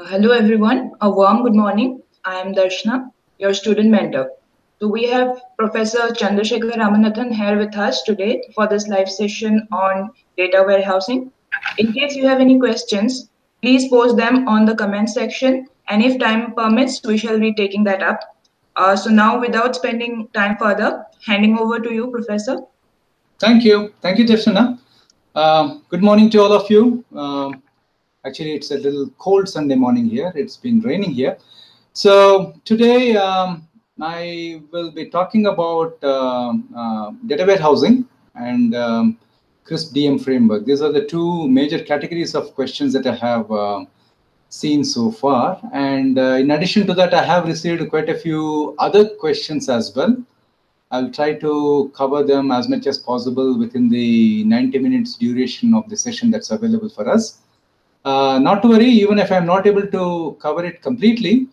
Hello everyone, a warm good morning. I am Darshana, your student mentor. So we have Professor Chandrasekhar Ramanathan here with us today for this live session on data warehousing. In case you have any questions, please post them on the comment section, and if time permits, we shall be taking that up. So now, without spending time further, handing over to you, Professor. Thank you, Darshana. Good morning to all of you. Actually, it's a little cold Sunday morning here. It's been raining here. So today I will be talking about data warehousing and crisp DM framework. These are the two major categories of questions that I have seen so far. And in addition to that, I have received quite a few other questions as well. I'll try to cover them as much as possible within the 90 minutes duration of the session that's available for us. Not to worry, even if I'm not able to cover it completely,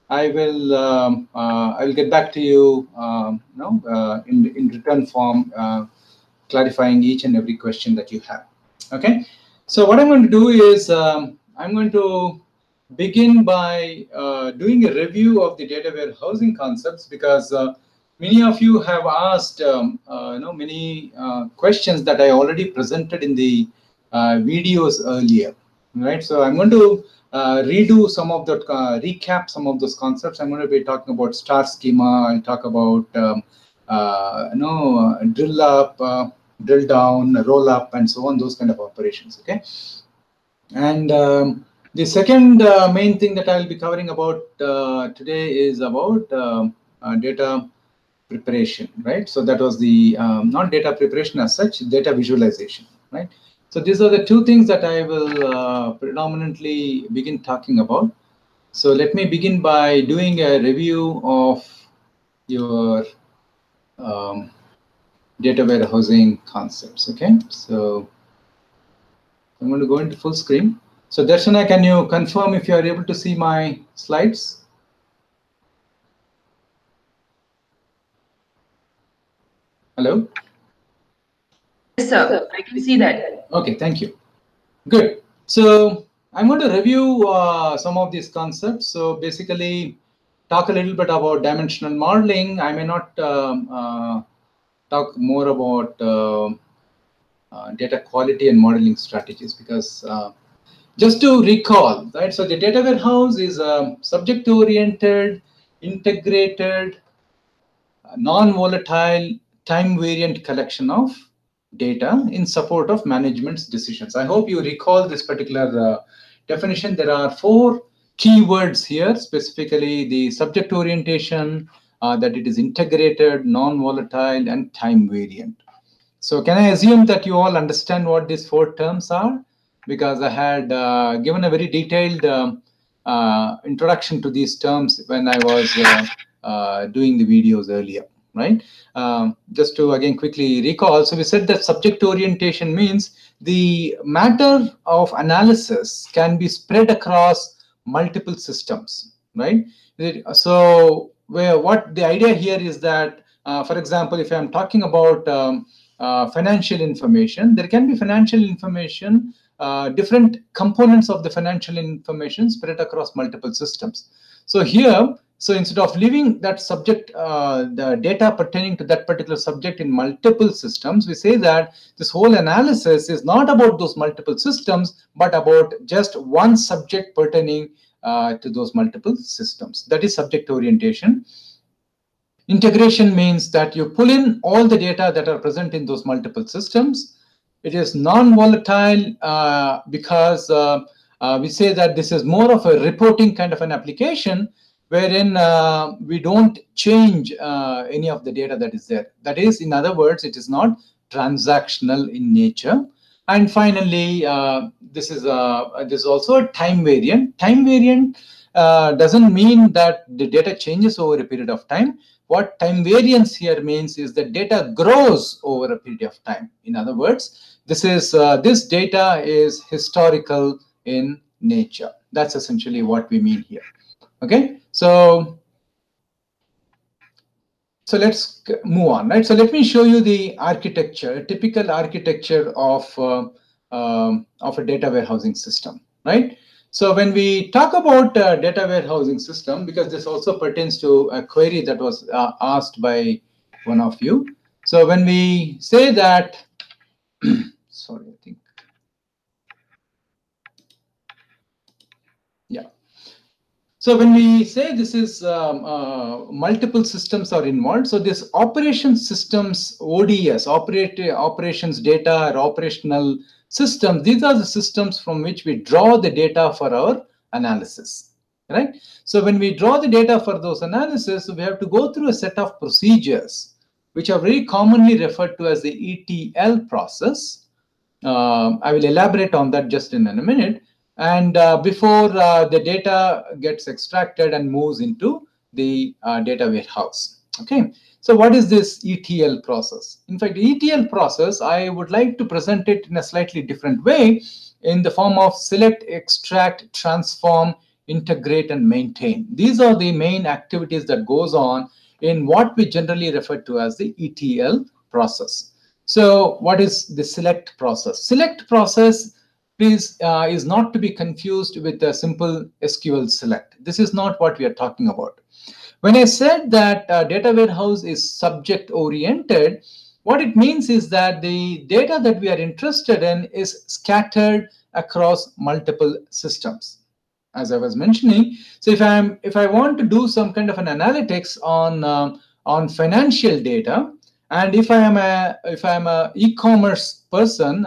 I will get back to you, in return form, clarifying each and every question that you have. Okay. So what I'm going to do is I'm going to begin by doing a review of the data warehousing concepts, because many of you have asked many questions that I already presented in the videos earlier, right? So I'm going to redo some of that, recap some of those concepts. I'm going to be talking about star schema. I'll talk about drill up, drill down, roll up, and so on, those kind of operations. Okay. And the second main thing that I'll be covering about today is about data preparation, right? So that was the not data preparation as such, data visualization, right? So these are the two things that I will predominantly begin talking about. So let me begin by doing a review of your data warehousing concepts. Okay, so I'm going to go into full screen. So Darshana, can you confirm if you are able to see my slides? Hello? Yes, sir. I can see that. Okay, thank you. Good. So I'm going to review some of these concepts. So basically, talk a little bit about dimensional modeling. I may not talk more about data quality and modeling strategies, because just to recall, right? So the data warehouse is a subject-oriented, integrated, non-volatile, time-variant collection of data in support of management's decisions. I hope you recall this particular definition. There are 4 keywords here, specifically the subject orientation, that it is integrated, non-volatile, and time-variant. So can I assume that you all understand what these 4 terms are? Because I had given a very detailed introduction to these terms when I was doing the videos earlier, right? Just to again quickly recall, so we said that subject orientation means the matter of analysis can be spread across multiple systems, right? So what the idea here is that, for example, if I'm talking about financial information, there can be financial information, different components of the financial information spread across multiple systems. So here, so instead of leaving that subject, the data pertaining to that particular subject in multiple systems, we say that this whole analysis is not about those multiple systems, but about just one subject pertaining to those multiple systems. That is subject orientation. Integration means that you pull in all the data that are present in those multiple systems. It is non-volatile because we say that this is more of a reporting kind of an application, wherein we don't change any of the data that is there. That is, in other words, it is not transactional in nature. And finally, this is also a time variant. Time variant doesn't mean that the data changes over a period of time. What time variance here means is that data grows over a period of time. In other words, this data is historical in nature. That's essentially what we mean here. Okay, so let's move on, right? So let me show you the architecture, a typical architecture of a data warehousing system, right? So when we talk about data warehousing system, because this also pertains to a query that was asked by one of you. So when we say that, sorry, I think, yeah. So when we say this is multiple systems are involved, so this operation systems, ODS, operations data or operational systems, these are the systems from which we draw the data for our analysis, right? So when we draw the data for those analysis, we have to go through a set of procedures, which are very commonly referred to as the ETL process. I will elaborate on that just in a minute. And before the data gets extracted and moves into the data warehouse. Okay. So what is this ETL process? In fact, ETL process, I would like to present it in a slightly different way in the form of select, extract, transform, integrate, and maintain. These are the main activities that goes on in what we generally refer to as the ETL process. So what is the select process? Select process is not to be confused with a simple SQL select. This is not what we are talking about. When I said that data warehouse is subject oriented, what it means is that the data that we are interested in is scattered across multiple systems, as I was mentioning. So if I want to do some kind of an analytics on financial data, and if I'm a e-commerce person,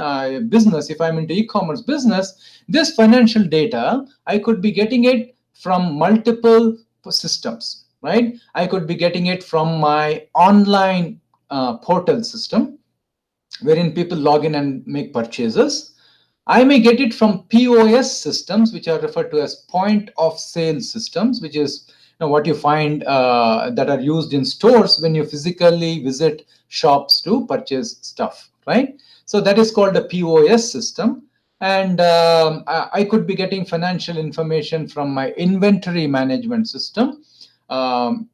business, if I'm into e-commerce business, this financial data I could be getting it from multiple systems, right? I could be getting it from my online portal system, wherein people log in and make purchases. I may get it from POS systems, which are referred to as point of sale systems, which is what you find that are used in stores when you physically visit shops to purchase stuff, right? So that is called a POS system. And I could be getting financial information from my inventory management system. And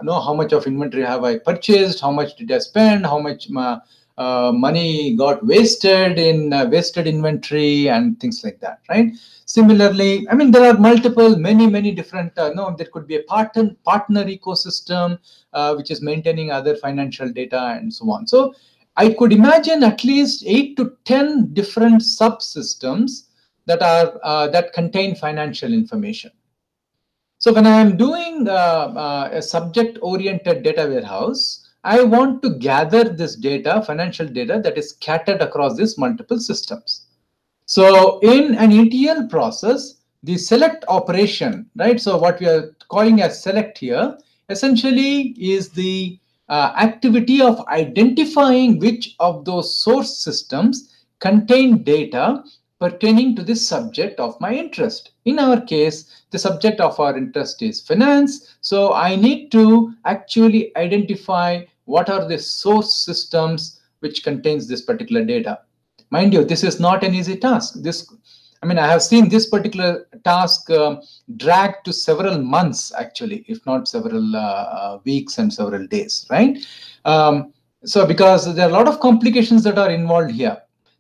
know how much of inventory have I purchased, how much did I spend, how much money got wasted in wasted inventory and things like that, right? Similarly, I mean, there are many different, there could be a partner ecosystem, which is maintaining other financial data and so on. So I could imagine at least 8 to 10 different subsystems that contain financial information. So when I am doing a subject-oriented data warehouse, I want to gather this data, financial data, that is scattered across these multiple systems. So in an ETL process, the select operation, right? So what we are calling as select here, essentially is the activity of identifying which of those source systems contain data pertaining to the subject of my interest. In our case, the subject of our interest is finance. So I need to actually identify what are the source systems which contains this particular data. Mind you, this is not an easy task. I have seen this particular task drag to several months, actually, if not several weeks and several days, right? So because there are a lot of complications that are involved here,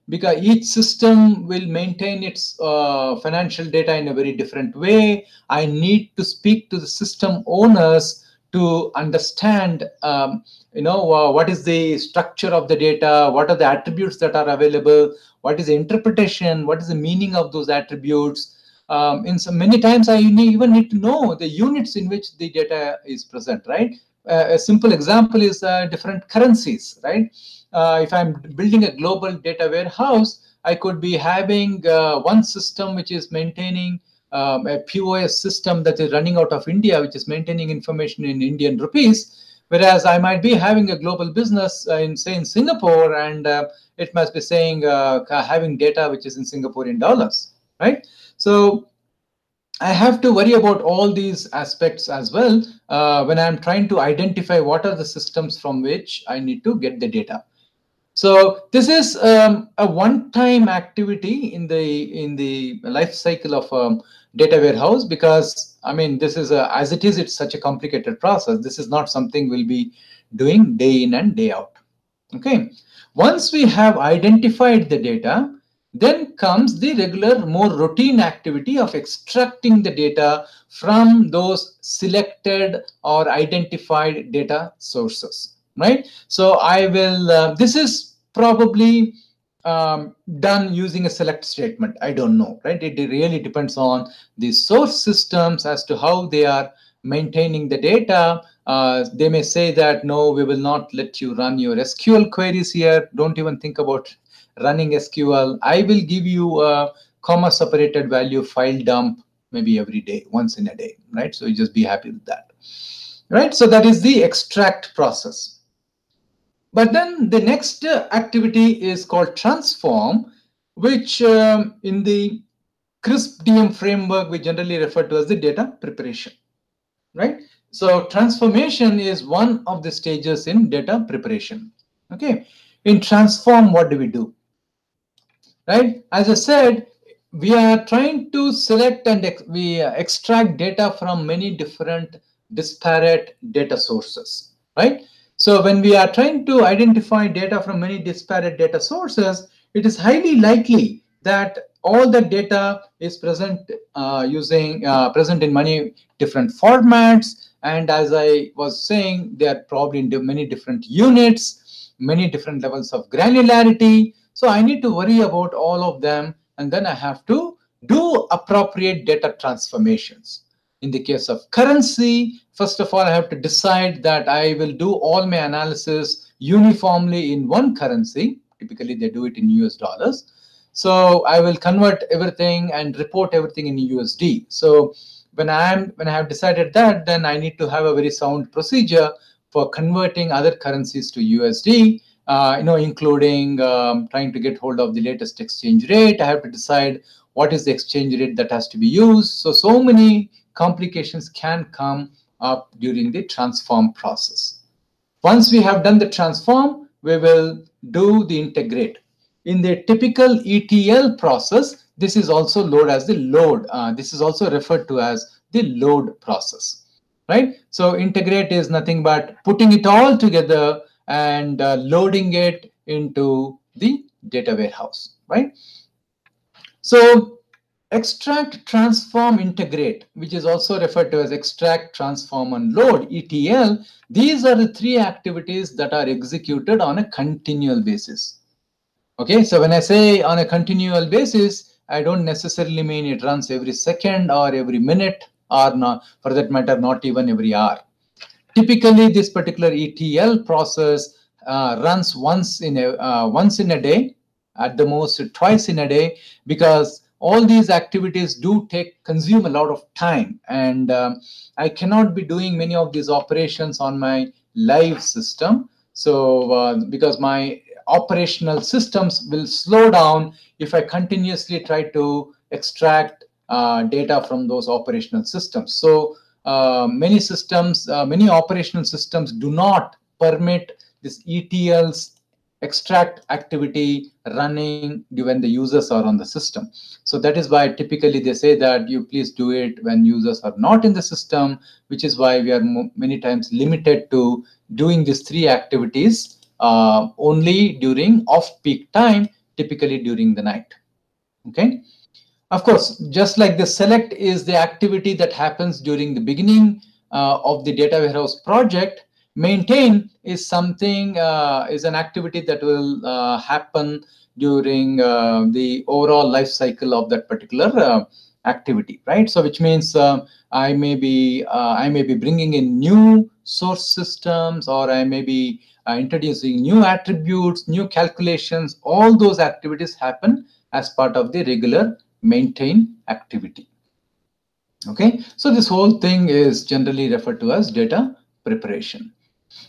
because each system will maintain its financial data in a very different way. I need to speak to the system owners to understand what is the structure of the data, what are the attributes that are available, what is the interpretation, what is the meaning of those attributes. Many times I even need to know the units in which the data is present, right? A simple example is different currencies, right? If I'm building a global data warehouse, I could be having one system which is maintaining a POS system that is running out of India, which is maintaining information in Indian rupees, whereas I might be having a global business in Singapore, and it must be saying having data which is in Singaporean dollars, right? So I have to worry about all these aspects as well when I'm trying to identify what are the systems from which I need to get the data. So this is a one-time activity in the life cycle of data warehouse, because this is as it is, it's such a complicated process. This is not something we'll be doing day in and day out. Okay. Once we have identified the data, Then comes the regular, more routine activity of extracting the data from those selected or identified data sources, right? So I will, this is probably done using a select statement. I don't know, right? It really depends on the source systems as to how they are maintaining the data. They may say that, no, we will not let you run your SQL queries here. Don't even think about running SQL. I will give you a comma separated value file dump maybe every day, once in a day, right? So you just be happy with that, right? So that is the extract process. But then the next activity is called transform, which in the CRISP DM framework, we generally refer to as the data preparation, right? So transformation is one of the stages in data preparation. Okay. In transform, what do we do? Right? As I said, we are trying to select and we extract data from many different disparate data sources, right? So when we are trying to identify data from many disparate data sources, it is highly likely that all the data is present present in many different formats. And as I was saying, they are probably in many different units, many different levels of granularity. So I need to worry about all of them, and then I have to do appropriate data transformations. In the case of currency, first of all, I have to decide that I will do all my analysis uniformly in one currency. Typically, they do it in US dollars. So I will convert everything and report everything in USD. So when I have decided that, then I need to have a very sound procedure for converting other currencies to USD. Including trying to get hold of the latest exchange rate. I have to decide what is the exchange rate that has to be used. So many complications can come up during the transform process. Once we have done the transform, we will do the integrate. In the typical ETL process, this is also load as the load. This is also referred to as the load process, right? So integrate is nothing but putting it all together and loading it into the data warehouse, right? So extract, transform, integrate, which is also referred to as extract, transform, and load, ETL. These are the three activities that are executed on a continual basis. Okay, so when I say on a continual basis, I don't necessarily mean it runs every second or every minute, or not, for that matter, not even every hour. Typically, this particular ETL process runs once in a day, at the most twice in a day, because all these activities do consume a lot of time, and I cannot be doing many of these operations on my live system. So because my operational systems will slow down if I continuously try to extract data from those operational systems. So many systems, many operational systems do not permit this ETL's extract activity running when the users are on the system. So that is why typically they say that you please do it when users are not in the system, which is why we are many times limited to doing these three activities only during off-peak time, typically during the night. Okay. Of course, just like the select is the activity that happens during the beginning of the data warehouse project, maintain is something, is an activity that will happen during the overall life cycle of that particular activity, right? So which means I may be bringing in new source systems, or I may be introducing new attributes, new calculations. All those activities happen as part of the regular maintain activity. Okay, so this whole thing is generally referred to as data preparation.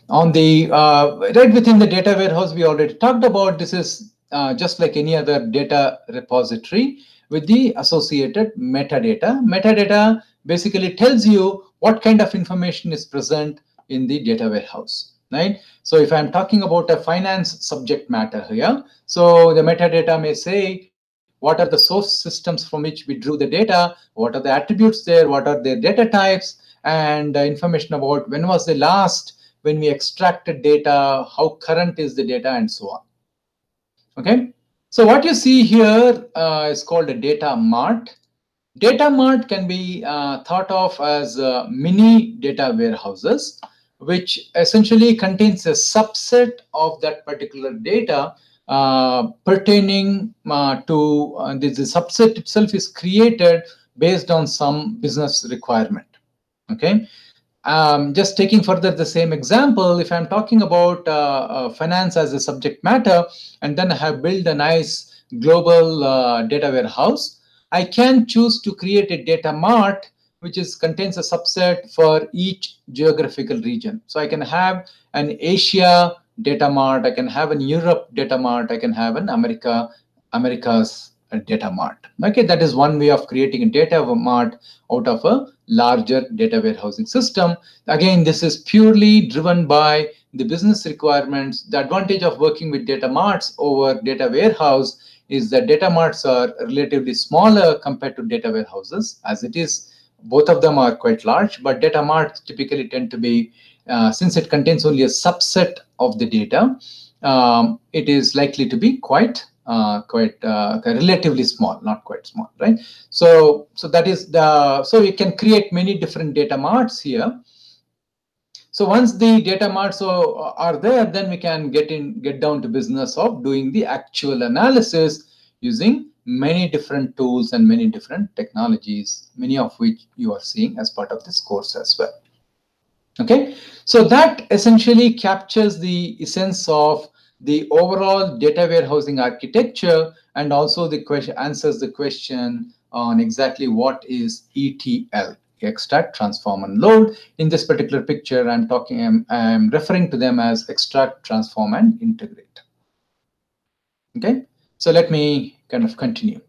On the right within the data warehouse, we already talked about, this is just like any other data repository with the associated metadata. Metadata basically tells you what kind of information is present in the data warehouse, right? So if I'm talking about a finance subject matter here, so the metadata may say what are the source systems from which we drew the data, what are the attributes there, what are their data types, and information about when was the last when we extracted data, how current is the data, and so on. Okay. So what you see here is called a data mart. Data mart can be thought of as mini data warehouses, which essentially contains a subset of that particular data pertaining to the subset itself is created based on some business requirement. Okay. Just taking further the same example, if I'm talking about finance as a subject matter, and then I have built a nice global data warehouse, I can choose to create a data mart which contains a subset for each geographical region. So I can have an Asia data mart, I can have an Europe data mart, I can have an America's data mart. Okay, that is one way of creating a data mart out of a larger data warehousing system. Again, this is purely driven by the business requirements. The advantage of working with data marts over data warehouse is that data marts are relatively smaller compared to data warehouses. As it is, both of them are quite large, but data marts typically tend to be, since it contains only a subset of the data, it is likely to be quite relatively small, not quite small, right? So that is the, so we can create many different data marts here. So once the data marts are there, then we can get down to business of doing the actual analysis using many different tools and many different technologies, many of which you are seeing as part of this course as well. Okay, so that essentially captures the essence of the overall data warehousing architecture, and also the question answers the question on exactly what is ETL, extract, transform, and load. In this particular picture, I'm referring to them as extract, transform, and integrate. Okay, so let me kind of continue.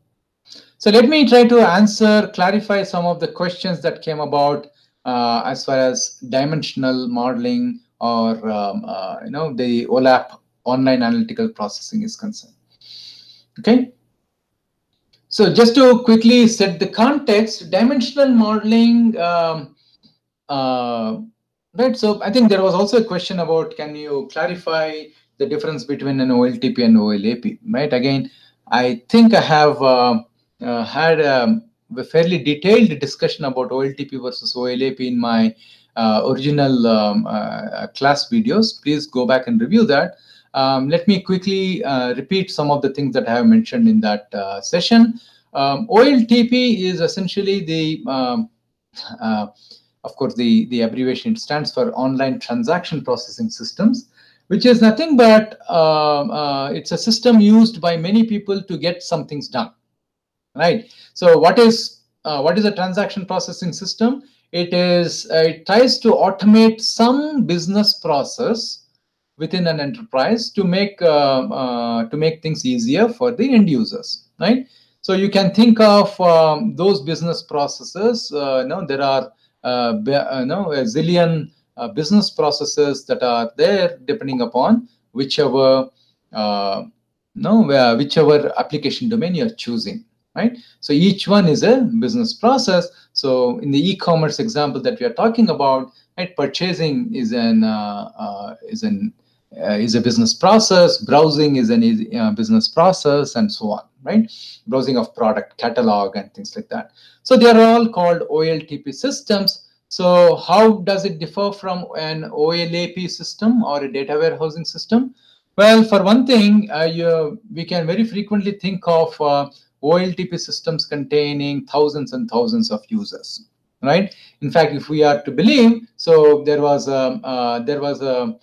So let me try to clarify some of the questions that came about as far as dimensional modeling or the OLAP, online analytical processing, is concerned. Okay. So just to quickly set the context, dimensional modeling, right? So I think there was also a question about, can you clarify the difference between an OLTP and OLAP, right? Again, I think I have had a fairly detailed discussion about OLTP versus OLAP in my original class videos. Please go back and review that. Let me quickly repeat some of the things that I have mentioned in that session. OLTP is essentially the, of course, the abbreviation stands for Online Transaction Processing Systems, which is nothing but it's a system used by many people to get some things done, right? So what is a transaction processing system? It tries to automate some business process within an enterprise to make things easier for the end users, right? So you can think of those business processes. There are a zillion business processes that are there, depending upon whichever whichever application domain you're choosing, right? So each one is a business process. So in the e-commerce example that we are talking about, right, purchasing is a business process, browsing is a business process, and so on, right? Browsing of product catalog and things like that. So they are all called OLTP systems. So how does it differ from an OLAP system or a data warehousing system? Well, for one thing, we can very frequently think of OLTP systems containing thousands and thousands of users, right? In fact, if we are to believe, so there was a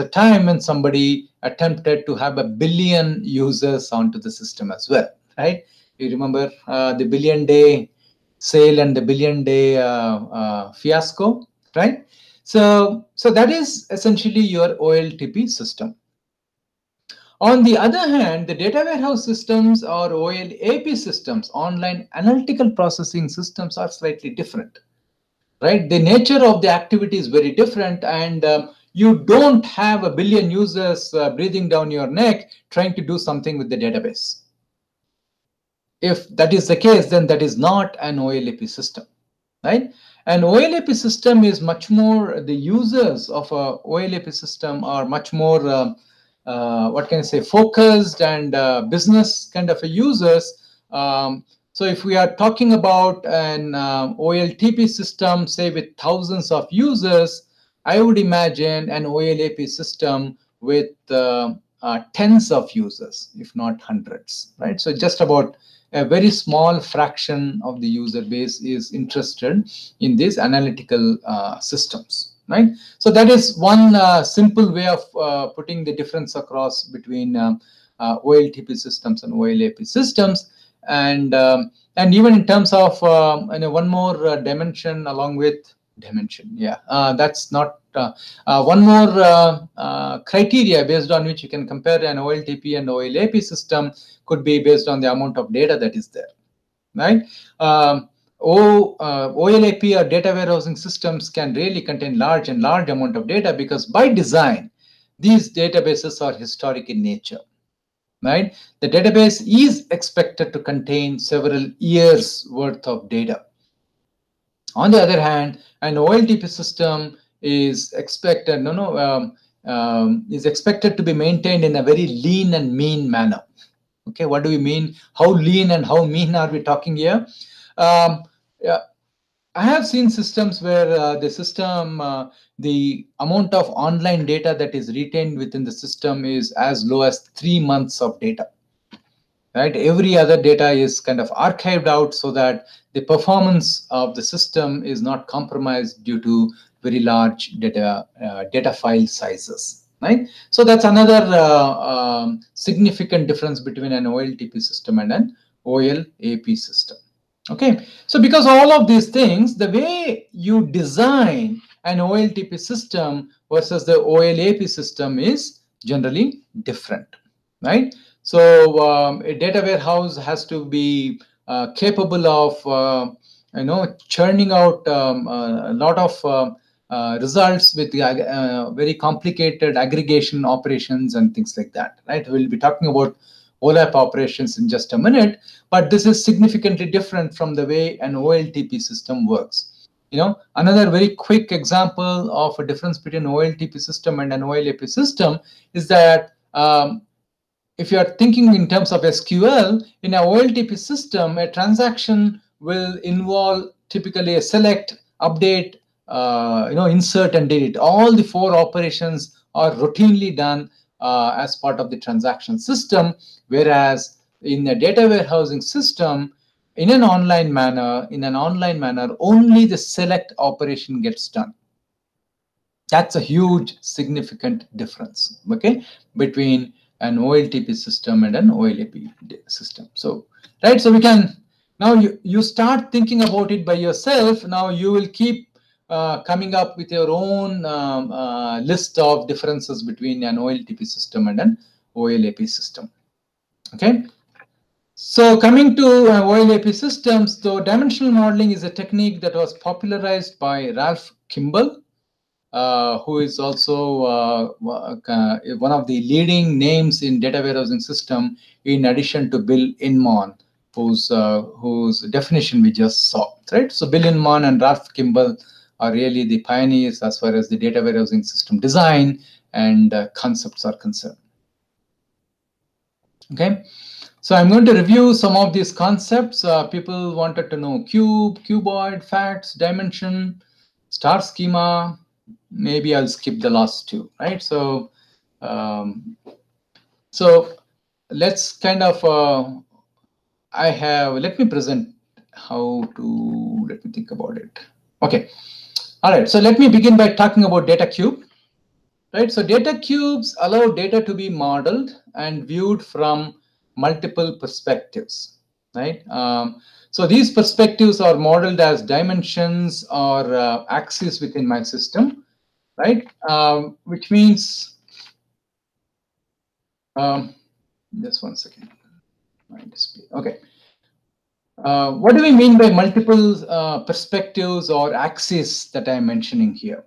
time when somebody attempted to have 1 billion users onto the system as well, right? You remember the billion-day sale and the billion-day fiasco, right? So that is essentially your OLTP system. On the other hand, the data warehouse systems or OLAP systems, online analytical processing systems, are slightly different, right? The nature of the activity is very different, and you don't have 1 billion users breathing down your neck trying to do something with the database. If that is the case, then that is not an OLAP system, right? An OLAP system is much more, the users of a OLAP system are much more what can I say, focused and business kind of a users. So if we are talking about an OLTP system, say with thousands of users, I would imagine an OLAP system with tens of users, if not hundreds, right? So just about a very small fraction of the user base is interested in these analytical systems, right? So that is one simple way of putting the difference across between OLTP systems and OLAP systems. And even in terms of one more dimension along with dimension, that's not one more criteria based on which you can compare an OLTP and OLAP system could be based on the amount of data that is there, right? OLAP or data warehousing systems can really contain large amount of data because by design, these databases are historic in nature, right? The database is expected to contain several years worth of data. On the other hand, an OLTP system is expected, is expected to be maintained in a very lean and mean manner. Okay, what do we mean? How lean and how mean are we talking here? Yeah, I have seen systems where the amount of online data that is retained within the system is as low as 3 months of data. Right, every other data is kind of archived out so that the performance of the system is not compromised due to very large data file sizes. Right, so that's another significant difference between an OLTP system and an OLAP system. Okay, so because all of these things, the way you design an OLTP system versus the OLAP system is generally different, right? So a data warehouse has to be capable of churning out a lot of results with very complicated aggregation operations and things like that, right? We'll be talking about OLAP operations in just a minute, but this is significantly different from the way an OLTP system works. Another very quick example of a difference between an OLTP system and an OLAP system is that if you are thinking in terms of SQL, in a OLTP system, a transaction will involve typically a select, update, insert and delete. All the 4 operations are routinely done as part of the transaction system, whereas in a data warehousing system, in an online manner, only the select operation gets done. That's a huge, significant difference, okay, between an OLTP system and an OLAP system. So, right, so we can, now you start thinking about it by yourself. Now you will keep coming up with your own list of differences between an OLTP system and an OLAP system, okay. So coming to OLAP systems, so dimensional modeling is a technique that was popularized by Ralph Kimball, who is also one of the leading names in data warehousing system, in addition to Bill Inman, whose definition we just saw, right? So Bill Inman and Ralph Kimball are really the pioneers as far as the data warehousing system design and concepts are concerned. Okay, so I'm going to review some of these concepts. People wanted to know cube, cuboid, facts, dimension, star schema. Maybe I'll skip the last 2, right? So, so let's kind of, let me present how to, let me think about it. Okay, all right, so let me begin by talking about data cube, right? So data cubes allow data to be modeled and viewed from multiple perspectives, right? So these perspectives are modeled as dimensions or axes within my system, right? Which means, just one second, my display. Okay. What do we mean by multiple perspectives or axes that I'm mentioning here?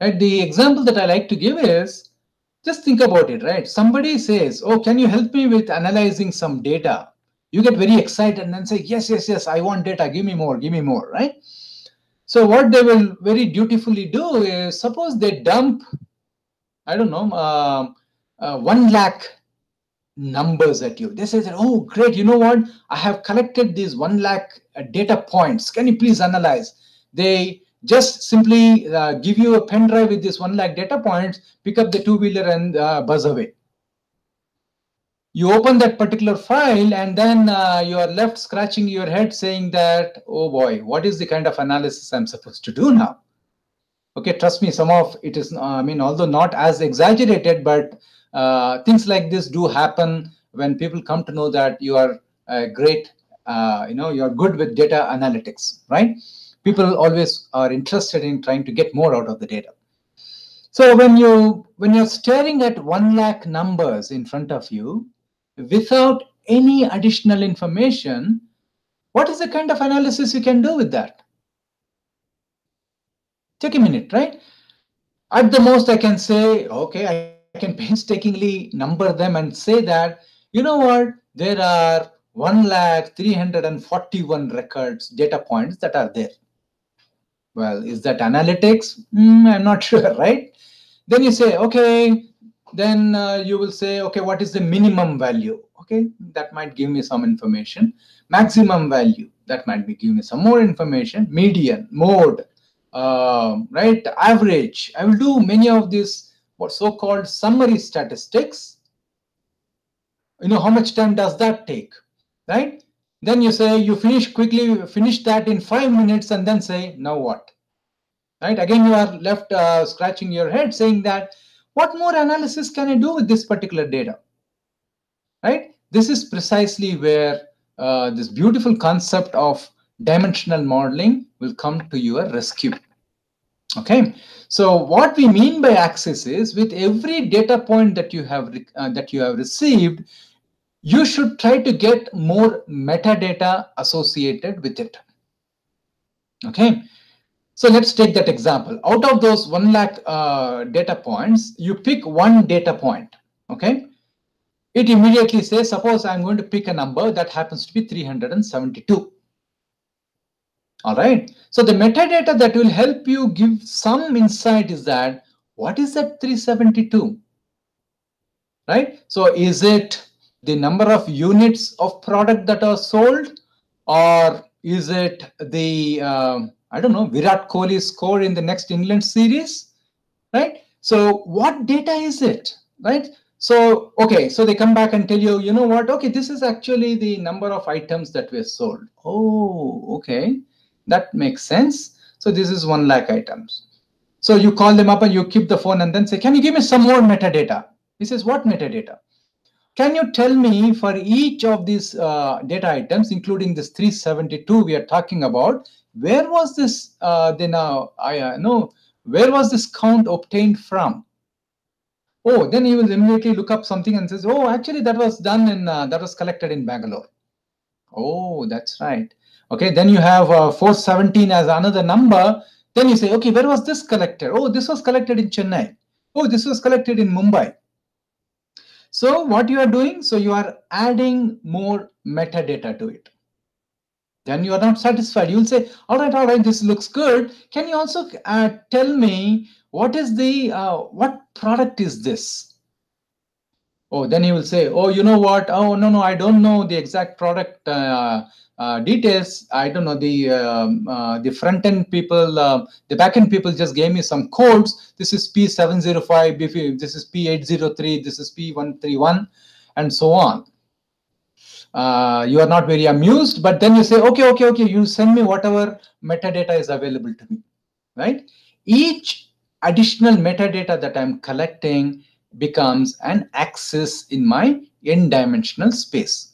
Right. The example that I like to give is, just think about it, right? Somebody says, "Oh, can you help me with analyzing some data?" You get very excited and then say, "Yes, yes, yes, I want data. Give me more," right? So what they will very dutifully do is, suppose they dump, I don't know, 1 lakh numbers at you. They say that, oh, great, you know what? I have collected these 1 lakh data points. Can you please analyze? They just simply give you a pen drive with this 1 lakh data points, pick up the two-wheeler and buzz away. You open that particular file and then you are left scratching your head saying that, oh boy, what is the kind of analysis I'm supposed to do now? Okay, trust me, some of it is, I mean, although not as exaggerated, but things like this do happen when people come to know that you are great, you are good with data analytics, right? People always are interested in trying to get more out of the data. So when you're staring at 1 lakh numbers in front of you without any additional information, what is the kind of analysis you can do with that? Take a minute, right? At the most, I can say, okay, I can painstakingly number them and say that, you know what, there are 1,341 records, data points that are there. Well, is that analytics? I'm not sure, right? Then you say, okay, then you will say, okay, what is the minimum value? Okay, that might give me some information. Maximum value, that might give me some more information. Median, mode, right? Average. I will do many of these what so-called summary statistics. You know, how much time does that take, right? Then you say you finish that in 5 minutes and then say, now what? Right? Again, you are left scratching your head saying that, what more analysis can I do with this particular data? Right? This is precisely where this beautiful concept of dimensional modeling will come to your rescue. Okay, so what we mean by access is, with every data point that you have received, you should try to get more metadata associated with it. Okay, so let's take that example. Out of those 1 lakh data points, you pick one data point. Okay, it immediately says, suppose I'm going to pick a number that happens to be 372. All right. So the metadata that will help you give some insight is that, what is that 372? Right. So is it the number of units of product that are sold, or is it the I don't know, Virat Kohli score in the next England series? Right. So what data is it? Right. So, okay, so they come back and tell you, you know what? Okay, this is actually the number of items that were sold. Oh, okay. That makes sense. So this is 1 lakh items. So you call them up and you keep the phone and then say, can you give me some more metadata? He says, what metadata? Can you tell me for each of these data items, including this 372 we are talking about, where was this where was this count obtained from? Oh, then he will immediately look up something and says, oh, actually that was done in, that was collected in Bangalore. Oh, that's right. Okay, then you have 417 as another number. Then you say, okay, where was this collected? Oh, this was collected in Chennai. Oh, this was collected in Mumbai. So what you are doing, so you are adding more metadata to it. Then you are not satisfied. You will say, all right, this looks good. Can you also tell me what is the, what product is this? Oh, then he will say, oh, you know what? Oh, no, I don't know the exact product details. I don't know, the front end people, the back end people just gave me some codes. This is P705, this is P803, this is P131, and so on. You are not very amused, but then you say, okay, you send me whatever metadata is available to me, right? Each additional metadata that I'm collecting becomes an axis in my n-dimensional space.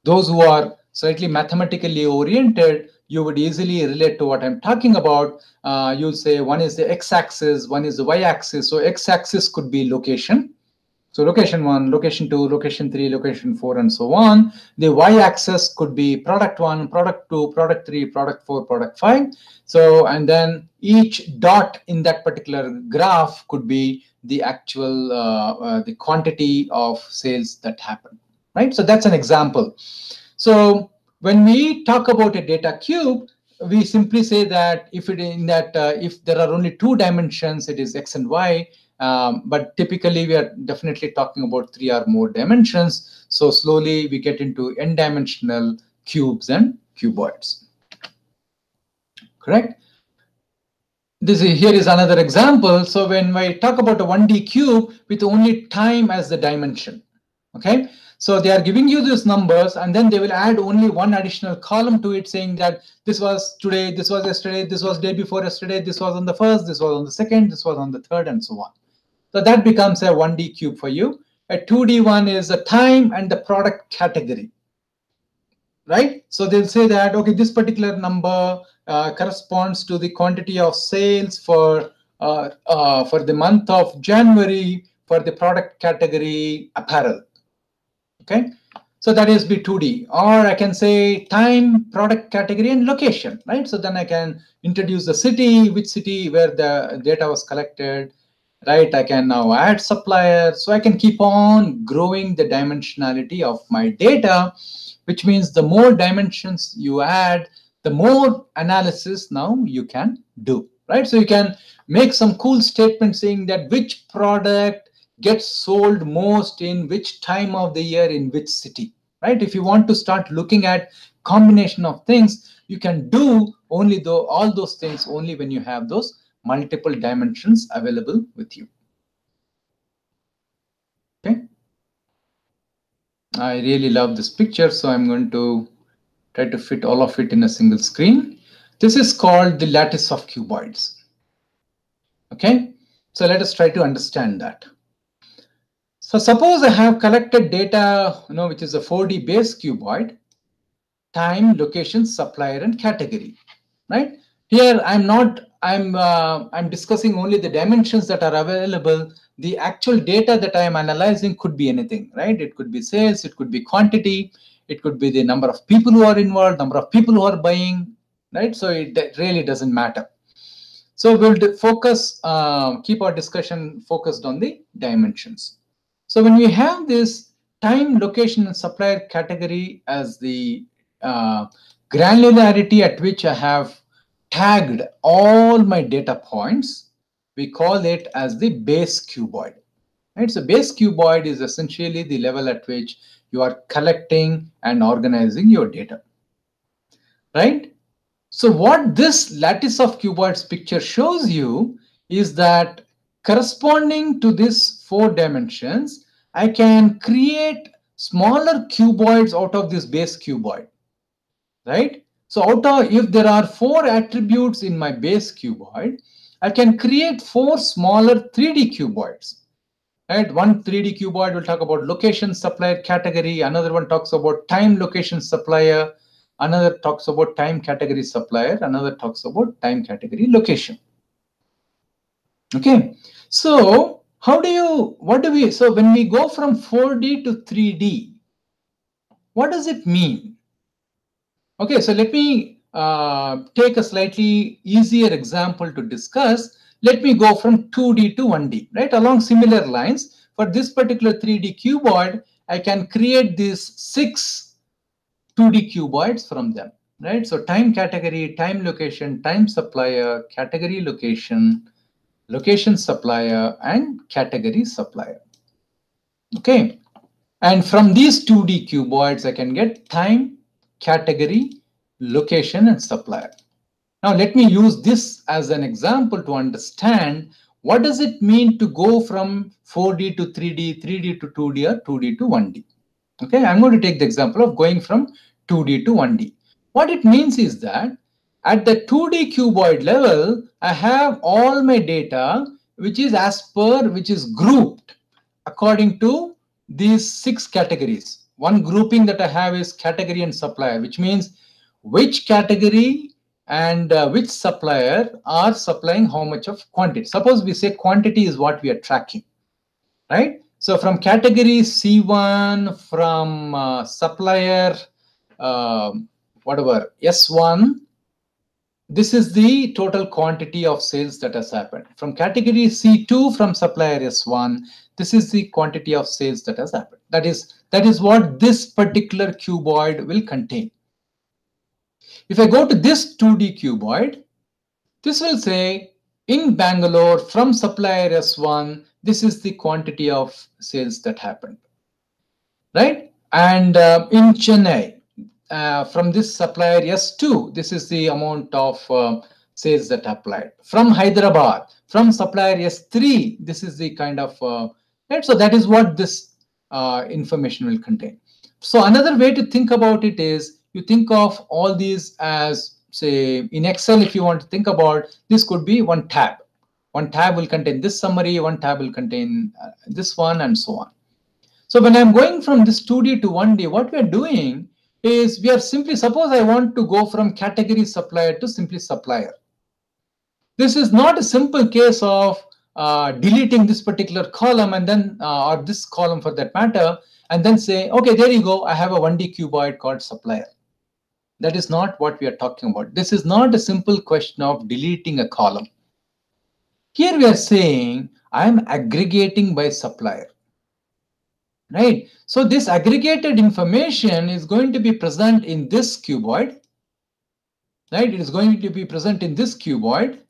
Those who are slightly mathematically oriented, you would easily relate to what I'm talking about. You'll say one is the x-axis, one is the y-axis. So x-axis could be location. So location 1, location 2, location 3, location 4, and so on. The y-axis could be product 1, product 2, product 3, product 4, product 5. So, and then each dot in that particular graph could be the actual, the quantity of sales that happen, right? So that's an example. So when we talk about a data cube, we simply say that if there are only 2 dimensions, it is x and y. But typically we are definitely talking about 3 or more dimensions. So slowly we get into n-dimensional cubes and cuboids. Correct? Here is another example. So when I talk about a 1D cube with only time as the dimension, okay? So they are giving you these numbers, and then they will add only one additional column to it, saying that this was today, this was yesterday, this was day before yesterday, this was on the first, this was on the second, this was on the third, and so on. So that becomes a 1D cube for you. A 2D one is the time and the product category, right? So they'll say that, okay, this particular number corresponds to the quantity of sales for the month of January for the product category apparel. Okay, so that is be 2D. Or I can say time, product category, and location, right? So then I can introduce the city, which city where the data was collected, right? I can now add supplier. So I can keep on growing the dimensionality of my data, which means the more dimensions you add, the more analysis now you can do, right? So you can make some cool statement saying that which product gets sold most in which time of the year in which city, right? If you want to start looking at combination of things, you can do only all those things only when you have those multiple dimensions available with you. Okay, I really love this picture, so I'm going to try to fit all of it in a single screen. This is called the lattice of cuboids. Okay, so let us try to understand that. So suppose I have collected data, which is a 4D base cuboid, time, location, supplier, and category, right? Here I'm discussing only the dimensions that are available. The actual data that I am analyzing could be anything, right? It could be sales, it could be quantity, it could be the number of people who are involved, number of people who are buying, right? So that really doesn't matter. So we'll keep our discussion focused on the dimensions. So when we have this time, location, and supplier category as the granularity at which I have tagged all my data points, we call it as the base cuboid. Right? So base cuboid is essentially the level at which you are collecting and organizing your data. Right? So what this lattice of cuboids picture shows you is that corresponding to these 4 dimensions, I can create smaller cuboids out of this base cuboid, right? So if there are 4 attributes in my base cuboid, I can create 4 smaller 3D cuboids. Right? One 3D cuboid will talk about location, supplier, category. Another one talks about time, location, supplier. Another talks about time, category, supplier. Another talks about time, category, location. Okay. So so when we go from 4D to 3D, what does it mean? Okay, so let me take a slightly easier example to discuss. Let me go from 2D to 1D, right? Along similar lines, for this particular 3D cuboid, I can create these 6 2D cuboids from them, right? So time category, time location, time supplier, category location, location supplier, and category supplier. Okay, and from these 2D cuboids, I can get time, category, location, and supplier. Now let me use this as an example to understand what does it mean to go from 4D to 3D, 3D to 2D, or 2D to 1D. Okay, I'm going to take the example of going from 2D to 1D. What it means is that at the 2D cuboid level, I have all my data which is grouped according to these 6 categories. One grouping that I have is category and supplier, which means which category and which supplier are supplying how much of quantity. Suppose we say quantity is what we are tracking, right? So from category C1, from supplier, whatever, S1, this is the total quantity of sales that has happened. From category C2, from supplier S1, this is the quantity of sales that has happened. That is what this particular cuboid will contain. If I go to this 2D cuboid, this will say in Bangalore from supplier S1, this is the quantity of sales that happened, right? And in Chennai, from this supplier S2, this is the amount of sales that applied. From Hyderabad, from supplier S3, this is the kind of, right? So that is what this information will contain. So another way to think about it is you think of all these as, say, in Excel, if you want to think about, this could be one tab. One tab will contain this summary, one tab will contain this one, and so on. So when I'm going from this 2D to 1D, what we are doing is we are simply, suppose I want to go from category supplier to simply supplier. This is not a simple case of deleting this particular column and then, or this column for that matter, and then say, okay, there you go, I have a 1D cuboid called supplier. That is not what we are talking about. This is not a simple question of deleting a column. Here we are saying I am aggregating by supplier. Right. So this aggregated information is going to be present in this cuboid. Right. It is going to be present in this cuboid,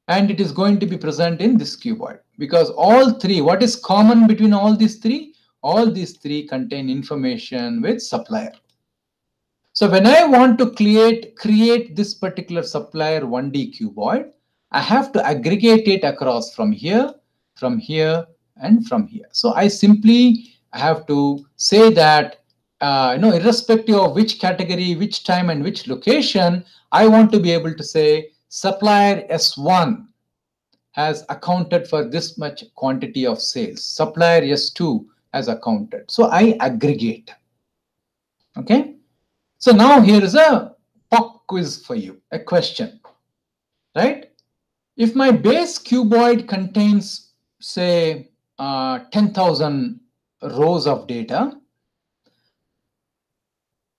and it is going to be present in this cuboid, because all three, what is common between all these three? All these three contain information with supplier. So when I want to create this particular supplier 1D cuboid, I have to aggregate it across from here, and from here. So I simply have to say that, irrespective of which category, which time, and which location, I want to be able to say supplier S1 has accounted for this much quantity of sales. Supplier S2 has accounted. So I aggregate. Okay. So now here is a pop quiz for you, a question, right? If my base cuboid contains, say, 10,000 rows of data,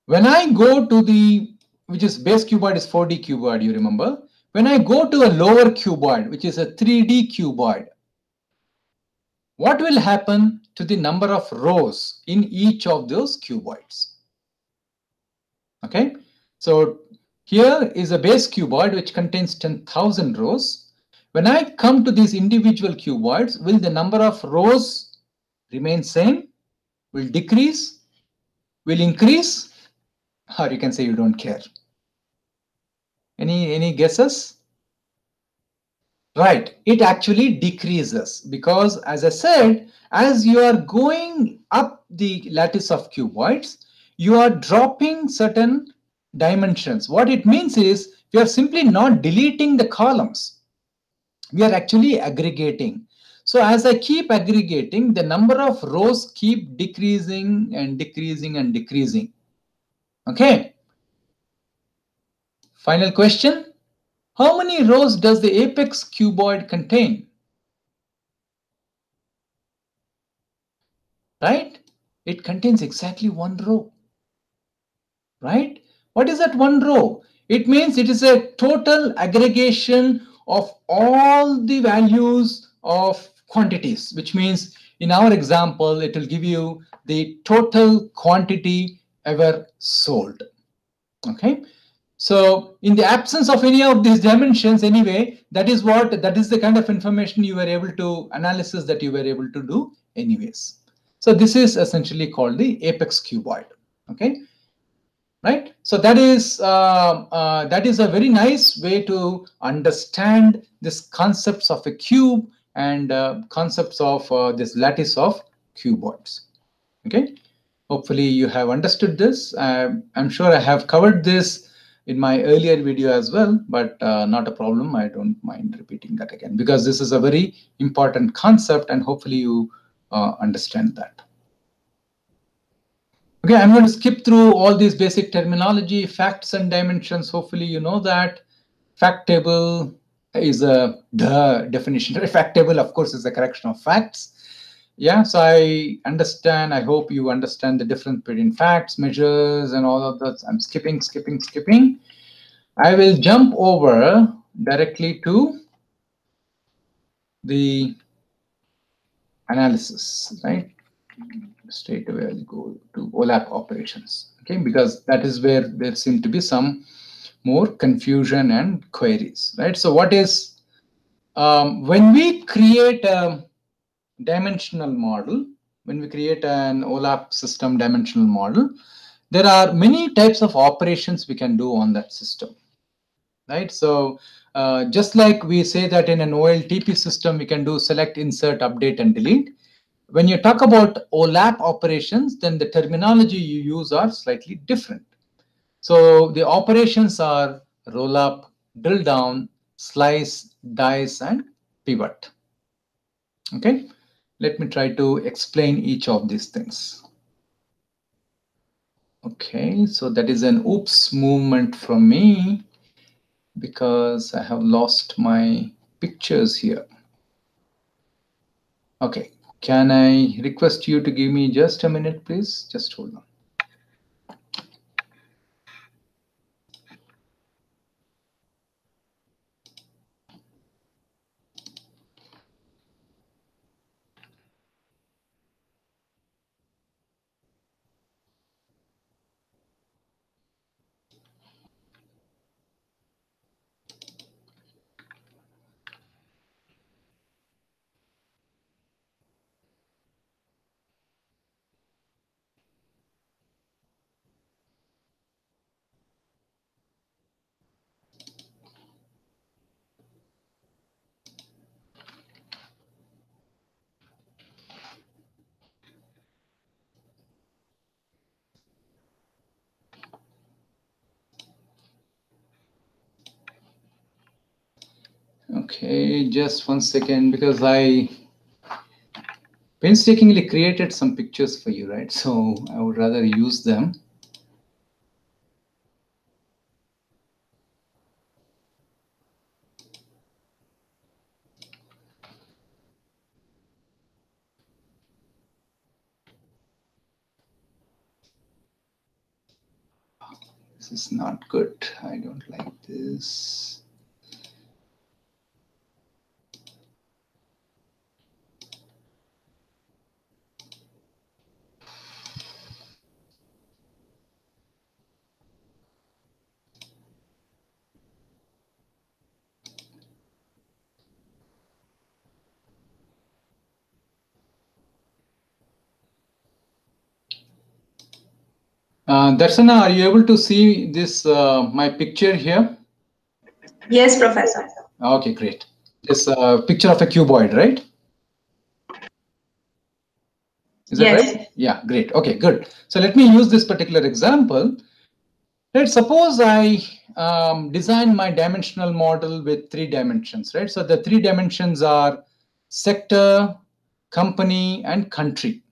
when I go to the, which is base cuboid is 4D cuboid, you remember? When I go to a lower cuboid, which is a 3D cuboid, what will happen to the number of rows in each of those cuboids? Okay, so here is a base cuboid which contains 10,000 rows. When I come to these individual cuboids, will the number of rows remain same? Will decrease? Will increase? Or you can say you don't care. Any guesses? Right, it actually decreases, because as I said, as you are going up the lattice of cuboids, you are dropping certain dimensions. What it means is we are simply not deleting the columns. We are actually aggregating. So as I keep aggregating, the number of rows keep decreasing and decreasing and decreasing. Okay. Final question. How many rows does the apex cuboid contain? Right? It contains exactly one row. Right? What is that one row? It means it is a total aggregation of all the values of quantities, which means in our example, it will give you the total quantity ever sold. Okay. So in the absence of any of these dimensions anyway, that is the kind of information you were able to, analysis that you were able to do anyways. So this is essentially called the apex cuboid. Okay. Right. So that is a very nice way to understand this concepts of a cube and concepts of this lattice of cuboids. Okay. Hopefully you have understood this. I'm sure I have covered this in my earlier video as well, but not a problem. I don't mind repeating that again, because this is a very important concept, and hopefully you understand that. Okay, I'm going to skip through all these basic terminology, facts and dimensions. Hopefully you know that. Fact table is a definition. Fact table, of course, is a collection of facts. Yeah, so I understand. I hope you understand the difference between facts, measures, and all of that. I'm skipping. I will jump over directly to the analysis, right? Straight away I'll go to OLAP operations, okay, because that is where there seem to be some more confusion and queries, right? So what is When we create a dimensional model, when we create an OLAP system dimensional model, there are many types of operations we can do on that system, right? So just like we say that in an OLTP system, we can do select, insert, update, and delete. When you talk about OLAP operations, then the terminology you use are slightly different. So the operations are roll up, drill down, slice, dice, and pivot. Okay, let me try to explain each of these things. Okay, so that is an oops movement from me because I have lost my pictures here. Okay, can I request you to give me just a minute, please? Just hold on. Okay, just 1 second, because I painstakingly created some pictures for you, right? So I would rather use them. This is not good. I don't like this. Darshana, are you able to see this, my picture here? Yes, Professor. Okay, great. This picture of a cuboid, right? Is that right? Yeah, great. Okay, good. So let me use this particular example. Let's suppose I design my dimensional model with 3 dimensions, right? So the 3 dimensions are sector, company, and country.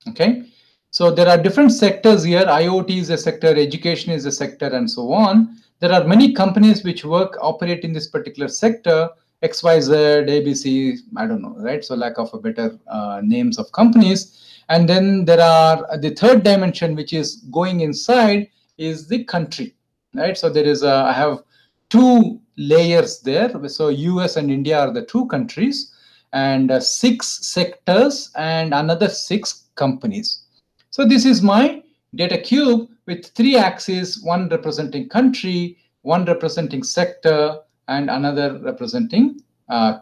Okay. So there are different sectors here. IoT is a sector, education is a sector, and so on. There are many companies which operate in this particular sector, XYZ, ABC, I don't know, right? So lack of a better names of companies. And then there are the third dimension, which is going inside, is the country, right? So there is I have 2 layers there. So US and India are the 2 countries, and 6 sectors and another 6 companies. So this is my data cube with 3 axes, one representing country, one representing sector, and another representing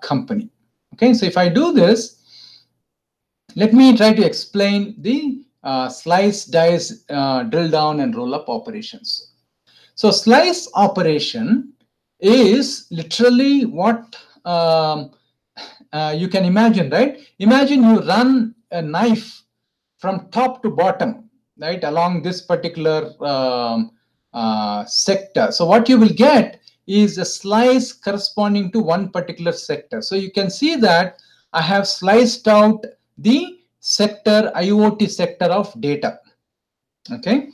company. Okay, so if I do this, let me try to explain the slice, dice, drill down, and roll up operations. So slice operation is literally what you can imagine, right? Imagine you run a knife from top to bottom, right, along this particular sector. So what you will get is a slice corresponding to one particular sector. So you can see that I have sliced out the sector, IoT sector of data. Okay.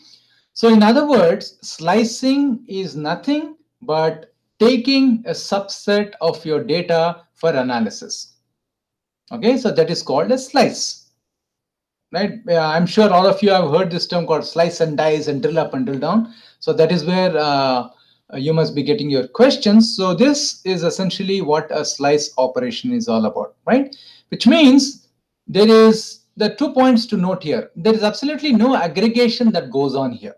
So in other words, slicing is nothing but taking a subset of your data for analysis. Okay, so that is called a slice, right? I'm sure all of you have heard this term called slice and dice and drill up and drill down. So that is where you must be getting your questions. So this is essentially what a slice operation is all about, right? Which means there is the 2 points to note here. There is absolutely no aggregation that goes on here.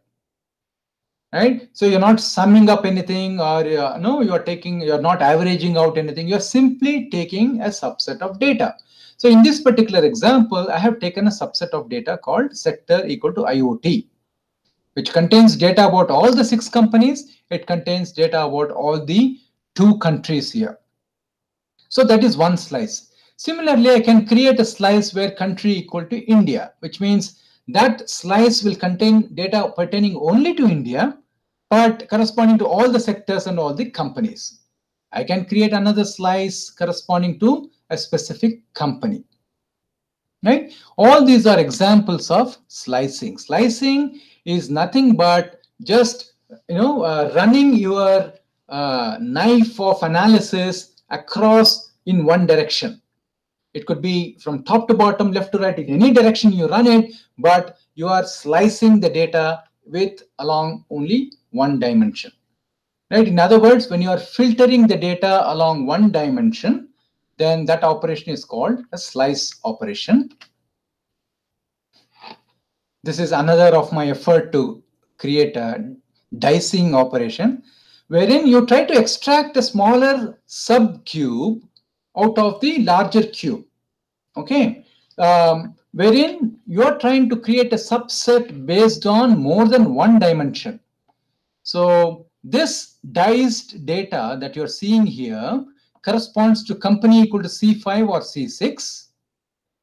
right? So you're not summing up anything, or no, you're not averaging out anything. You're simply taking a subset of data. So in this particular example, I have taken a subset of data called sector equal to IoT, which contains data about all the 6 companies. It contains data about all the 2 countries here. So that is one slice. Similarly, I can create a slice where country equal to India, which means that slice will contain data pertaining only to India, but corresponding to all the sectors and all the companies. I can create another slice corresponding to a specific company. Right? All these are examples of slicing. Slicing is nothing but just running your knife of analysis across in one direction. It could be from top to bottom, left to right, in any direction you run it, but you are slicing the data with along only one dimension. Right? In other words, when you are filtering the data along one dimension, then that operation is called a slice operation. This is another of my effort to create a dicing operation, wherein you try to extract a smaller subcube out of the larger cube. Okay, wherein you are trying to create a subset based on more than one dimension. So this diced data that you're seeing here corresponds to company equal to C5 or C6.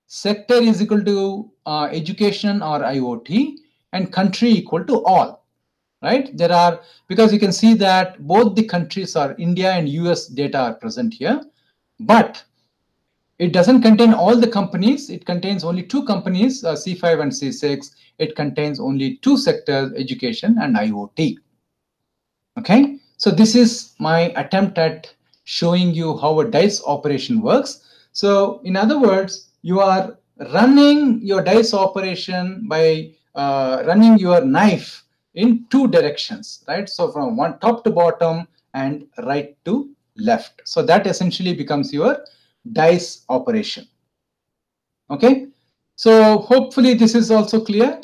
Sector is equal to education or IoT, and country equal to all, right? Because you can see that both the countries are India and US data are present here, but it doesn't contain all the companies. It contains only 2 companies, C5 and C6. It contains only 2 sectors, education and IoT. Okay, so this is my attempt at showing you how a dice operation works. So in other words, you are running your dice operation by running your knife in 2 directions, right? So from one top to bottom and right to left. So that essentially becomes your dice operation. Okay, so hopefully this is also clear.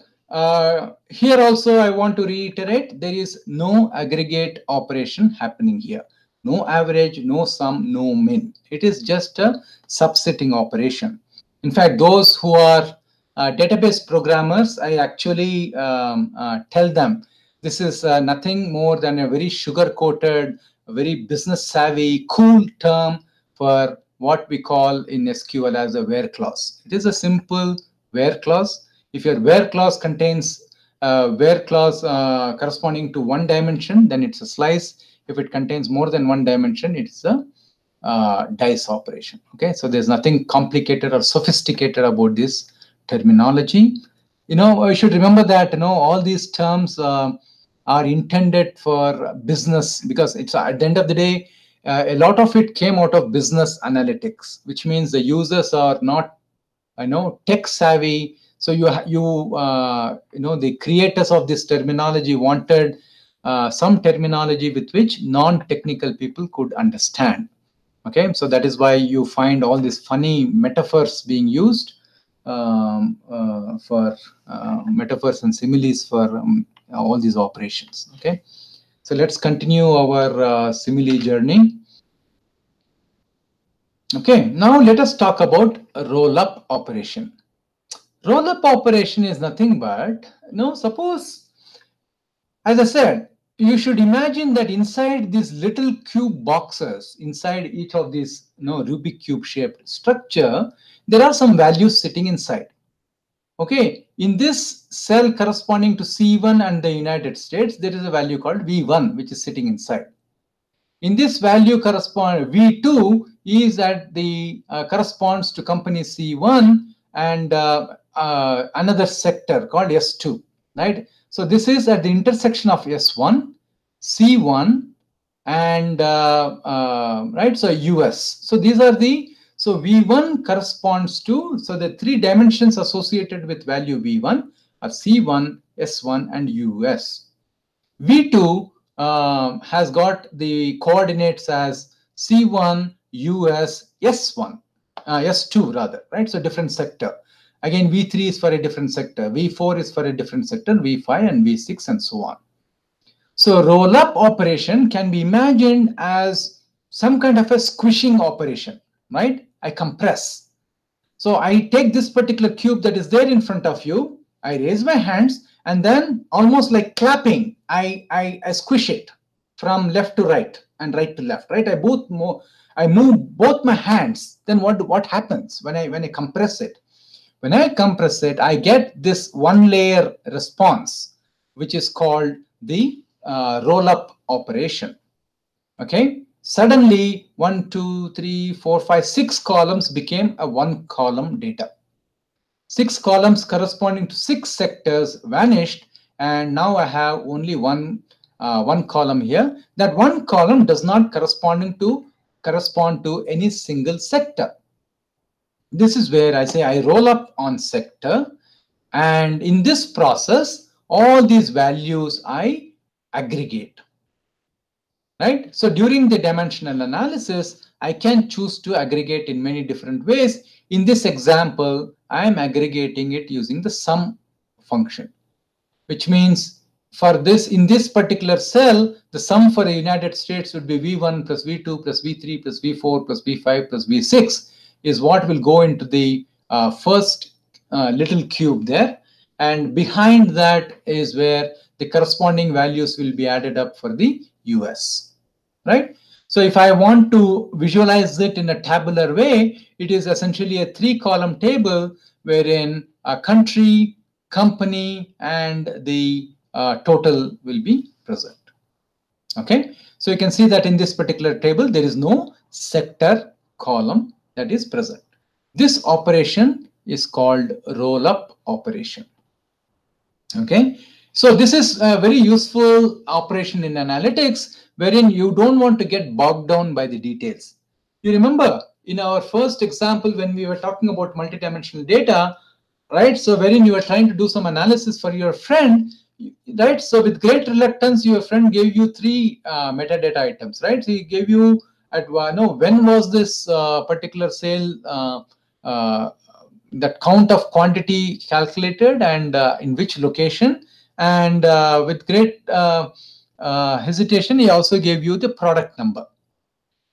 Here also I want to reiterate, there is no aggregate operation happening here. No average, no sum, no min. It is just a subsetting operation. In fact, those who are database programmers, I actually tell them this is nothing more than a very sugar-coated, very business-savvy, cool term for what we call in SQL as a where clause. It is a simple where clause. If your where clause contains where clause corresponding to one dimension, then it's a slice. If it contains more than one dimension, it's a dice operation. Okay, so there's nothing complicated or sophisticated about this terminology. I should remember that all these terms are intended for business, because it's at the end of the day, a lot of it came out of business analytics, which means the users are not, tech savvy. So the creators of this terminology wanted some terminology with which non-technical people could understand. Okay, so that is why you find all these funny metaphors being used for metaphors and similes for all these operations. Okay. So let's continue our simile journey. Okay, now let us talk about a roll-up operation. Roll-up operation is nothing but, suppose, as I said, you should imagine that inside these little cube boxes, inside each of these Rubik cube shaped structure, there are some values sitting inside. Okay, in this cell corresponding to C1 and the United States, there is a value called V1, which is sitting inside. In this value correspond V2 is that the corresponds to company C1 and another sector called S2, right? So this is at the intersection of S1, C1, and right. So US. So these are so V1 corresponds to, so the 3 dimensions associated with value V1 are C1, S1, and US. V2 has got the coordinates as C1, US, S1, S2 rather, right? So different sector. Again, V3 is for a different sector, V4 is for a different sector, V5 and V6 and so on. So roll up operation can be imagined as some kind of a squishing operation, right? I compress. So I take this particular cube that is there in front of you, I raise my hands, and then almost like clapping, I squish it from left to right and right to left, right? I move both my hands. Then what happens when I compress it? When I compress it, I get this one layer response, which is called the roll up operation. Okay. Suddenly 1, 2, 3, 4, 5, 6 columns became a 1 column data. 6 columns corresponding to 6 sectors vanished, and now I have only one column here. That one column does not correspond to any single sector. This is where I say I roll up on sector, and in this process all these values I aggregate. Right? So during the dimensional analysis, I can choose to aggregate in many different ways. In this example, I am aggregating it using the sum function, which means for this, in this particular cell, the sum for the United States would be V1 plus V2 plus V3 plus V4 plus V5 plus V6 is what will go into the first little cube there. And behind that is where the corresponding values will be added up for the US. Right? So if I want to visualize it in a tabular way, it is essentially a 3-column table wherein a country, company, and the total will be present. Okay, so you can see that in this particular table, there is no sector column that is present. This operation is called roll-up operation. Okay, so this is a very useful operation in analytics, wherein you don't want to get bogged down by the details. You remember in our first example when we were talking about multidimensional data, right? So wherein you were trying to do some analysis for your friend, right? So with great reluctance, your friend gave you 3 metadata items, right? So he gave you at when was this particular sale, that count of quantity calculated, and in which location, and with great hesitation, he also gave you the product number.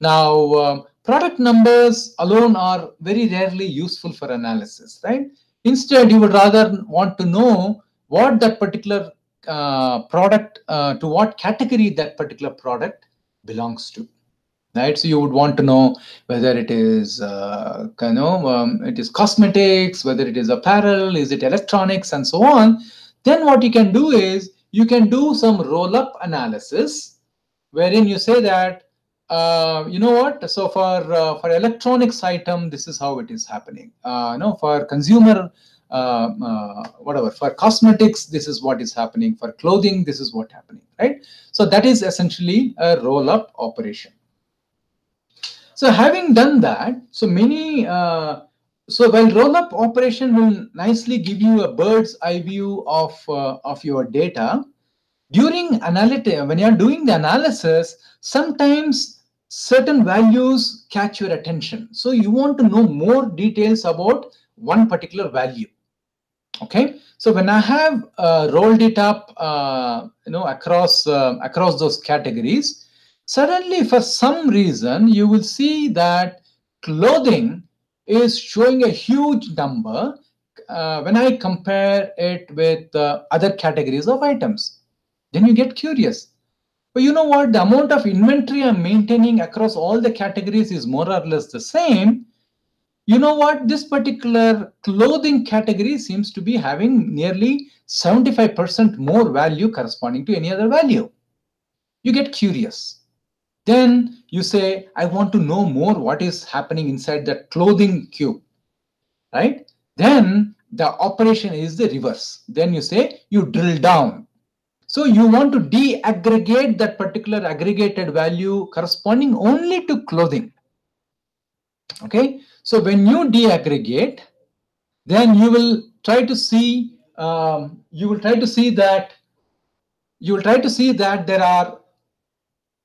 Now, product numbers alone are very rarely useful for analysis, right? Instead, you would rather want to know what that particular product, to what category that particular product belongs to, right? So you would want to know whether it is, it is cosmetics, whether it is apparel, is it electronics, and so on. Then what you can do is you can do some roll-up analysis, wherein you say that, you know what? So for electronics item, this is how it is happening. For consumer, whatever, for cosmetics, this is what is happening. For clothing, this is what happening, right? So that is essentially a roll-up operation. So having done that, so many, so while roll-up operation will nicely give you a bird's eye view of your data, during analytics, when you are doing the analysis, sometimes certain values catch your attention. So you want to know more details about one particular value. Okay, so when I have rolled it up, across those categories, suddenly for some reason you will see that clothing is showing a huge number when I compare it with other categories of items. Then you get curious. But you know what? The amount of inventory I'm maintaining across all the categories is more or less the same. You know what? This particular clothing category seems to be having nearly 75% more value corresponding to any other value. You get curious. Then you say, I want to know more what is happening inside that clothing cube, right? Then the operation is the reverse. Then you say, you drill down. So you want to de-aggregate that particular aggregated value corresponding only to clothing. Okay, so when you de-aggregate, then you will try to see that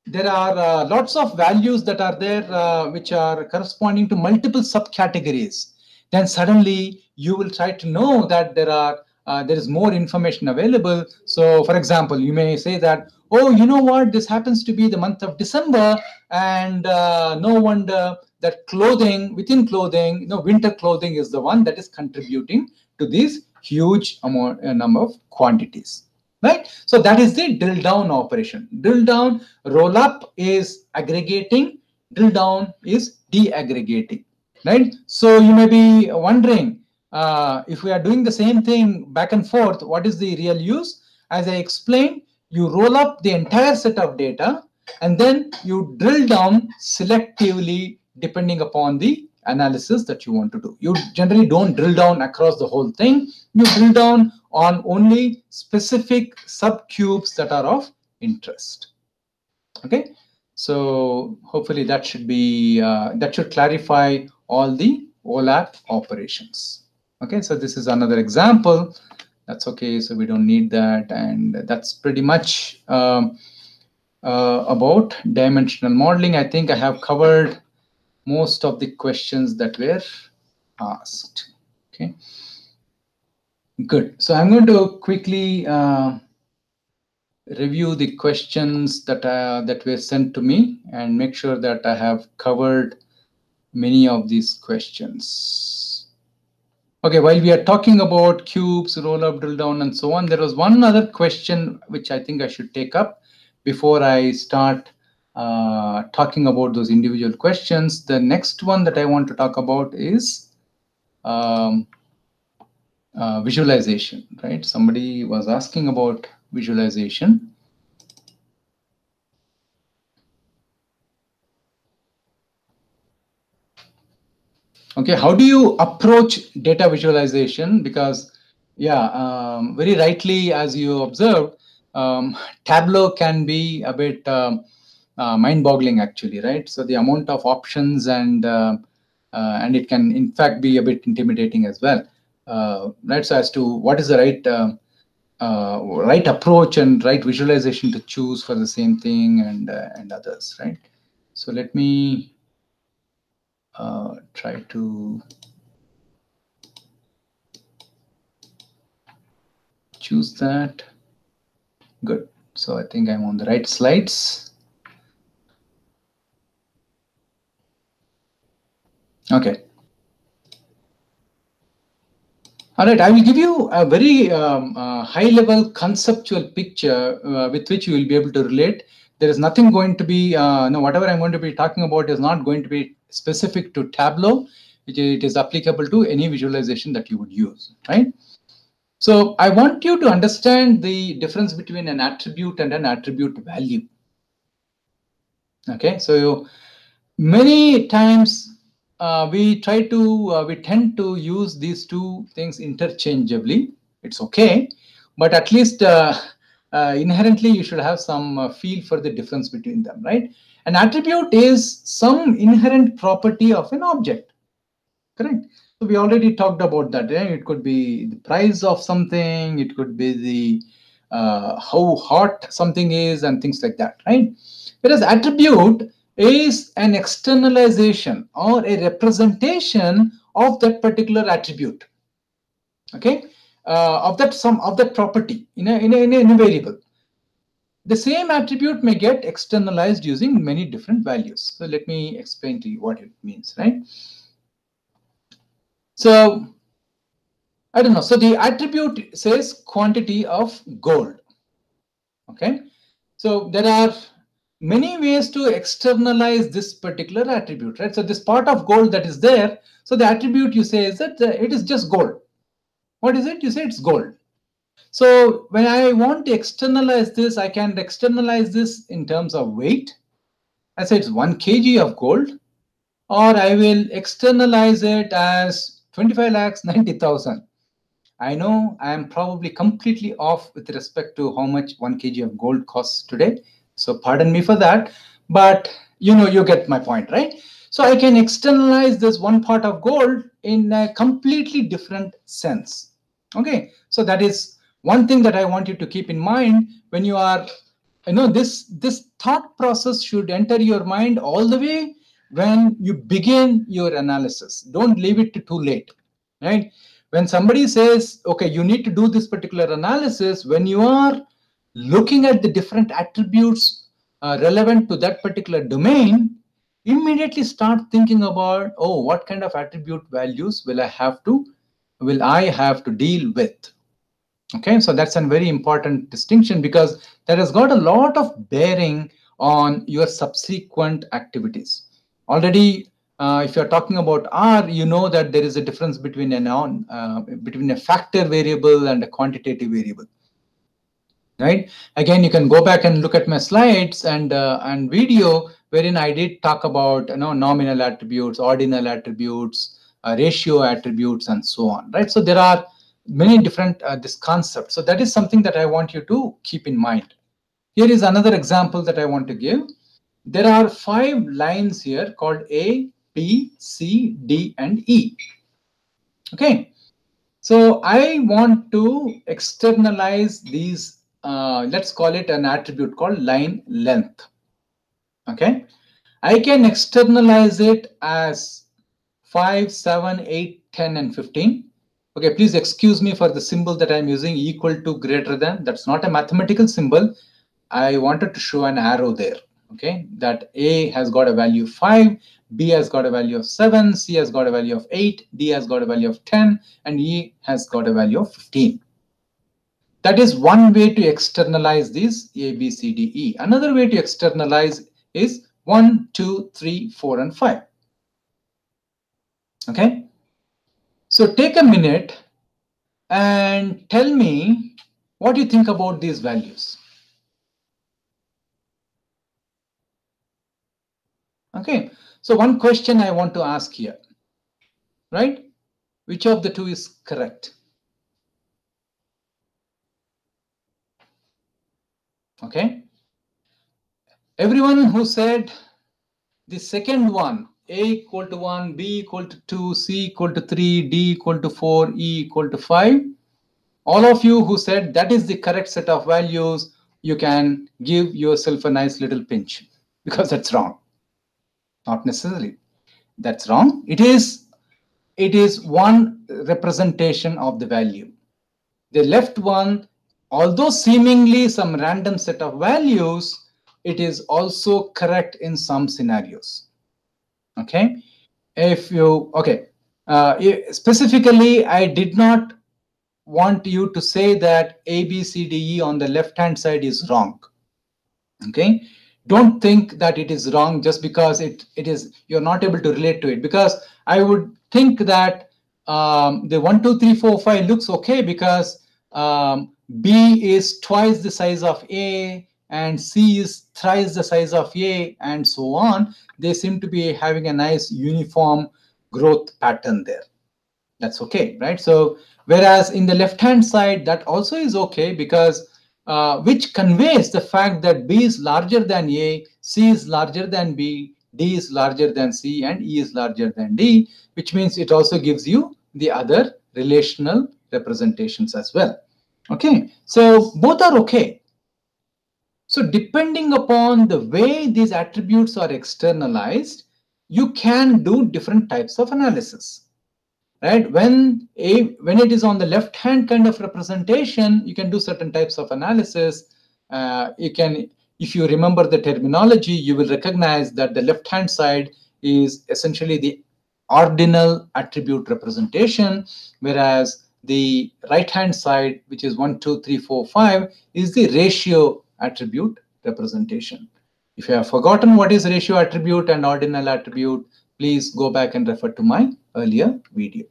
there are lots of values that are there which are corresponding to multiple subcategories. Then suddenly you will try to know that there are there is more information available. So for example, you may say that, oh, you know what, this happens to be the month of December, and no wonder that clothing, within clothing, winter clothing is the one that is contributing to these huge number of quantities, right? So that is the drill down operation. Drill down, roll up is aggregating, drill down is de-aggregating, right? So you may be wondering, if we are doing the same thing back and forth, what is the real use? As I explained, you roll up the entire set of data and then you drill down selectively depending upon the analysis that you want to do. You generally don't drill down across the whole thing. You drill down on only specific subcubes that are of interest. Okay, so hopefully that should be that should clarify all the OLAP operations. Okay, so this is another example. That's okay, so we don't need that, and that's pretty much about dimensional modeling. I think I have covered most of the questions that were asked. Okay, good. So I'm going to quickly review the questions that that were sent to me and make sure that I have covered many of these questions. Okay, while we are talking about cubes, roll up, drill down, and so on, there was one other question which I think I should take up before I start talking about those individual questions. The next one that I want to talk about is visualization, right? Somebody was asking about visualization. Okay, how do you approach data visualization? Because, yeah, very rightly, as you observed, Tableau can be a bit mind-boggling, actually, right? So the amount of options and it can, in fact, be a bit intimidating as well, right? So as to what is the right approach and right visualization to choose for the same thing and others, right? So let me try to choose that. Good. So I think I'm on the right slides. Okay. All right, I will give you a very high-level conceptual picture with which you will be able to relate. There is nothing going to be, whatever I'm going to be talking about is not going to be specific to Tableau. It is applicable to any visualization that you would use, right? So I want you to understand the difference between an attribute and an attribute value. Okay, so many times we tend to use these two things interchangeably. It's okay, but at least inherently you should have some feel for the difference between them, right? An attribute is some inherent property of an object, correct? So we already talked about that. It could be the price of something, it could be the how hot something is and things like that, right? Whereas attribute is an externalization or a representation of that particular attribute, okay, of that property in a variable. The same attribute may get externalized using many different values. So let me explain to you what it means, right? So I don't know. So the attribute says quantity of gold. Okay. So there are many ways to externalize this particular attribute, right? So this part of gold that is there. So the attribute you say is that it is just gold. What is it? You say it's gold. So when I want to externalize this, I can externalize this in terms of weight. I say it's 1 kg of gold, or I will externalize it as 25,90,000. I know I am probably completely off with respect to how much 1 kg of gold costs today. So pardon me for that, but you get my point, right? So I can externalize this one part of gold in a completely different sense. Okay, so that is one thing that I want you to keep in mind when you are, this thought process should enter your mind all the way when you begin your analysis. Don't leave it to too late, right? when somebody says, okay, you need to do this particular analysis, when you are looking at the different attributes relevant to that particular domain, immediately start thinking about, oh, what kind of attribute values will I have to deal with? Okay, so that's a very important distinction, because that has got a lot of bearing on your subsequent activities. Already, if you're talking about R, you know that there is a difference between a factor variable and a quantitative variable. Right? Again, you can go back and look at my slides and video, wherein I did talk about nominal attributes, ordinal attributes, ratio attributes, and so on. Right? So there are many different this concept. So that is something that I want you to keep in mind. Here is another example that I want to give. There are 5 lines here called A, B, C, D, and E. Okay. So I want to externalize these. Let's call it an attribute called line length. Okay. I can externalize it as 5, 7, 8, 10, and 15. Okay, please excuse me for the symbol that I'm using, equal to, greater than. That's not a mathematical symbol. I wanted to show an arrow there. Okay, that A has got a value of 5, B has got a value of 7, C has got a value of 8, D has got a value of 10, and E has got a value of 15. That is one way to externalize these A, B, C, D, E. Another way to externalize is 1, 2, 3, 4, and 5. Okay. So take a minute and tell me what you think about these values. Okay. So one question I want to ask here, right? Which of the two is correct? Okay. Everyone who said the second one, A equal to 1, B equal to 2, C equal to 3, D equal to 4, E equal to 5. All of you who said that is the correct set of values, you can give yourself a nice little pinch, because that's wrong. Not necessarily. That's wrong. It is one representation of the value. The left one, although seemingly some random set of values, it is also correct in some scenarios. Okay. Specifically, I did not want you to say that A, B, C, D, E on the left hand side is wrong. Okay. Don't think that it is wrong just because it is, you're not able to relate to it, because I would think that the 1, 2, 3, 4, 5 looks okay because B is twice the size of A and C is thrice the size of A, and so on. They seem to be having a nice uniform growth pattern there. That's okay, right? So whereas in the left hand side, that also is okay, because which conveys the fact that B is larger than A, C is larger than B, D is larger than C, and E is larger than D, which means it also gives you the other relational representations as well. Okay, so both are okay. So depending upon the way these attributes are externalized, you can do different types of analysis. Right? When it is on the left hand kind of representation, you can do certain types of analysis. If you remember the terminology, you will recognize that the left hand side is essentially the ordinal attribute representation, whereas the right hand side, which is 1, 2, 3, 4, 5, is the ratio attribute representation. If you have forgotten what is ratio attribute and ordinal attribute, please go back and refer to my earlier video.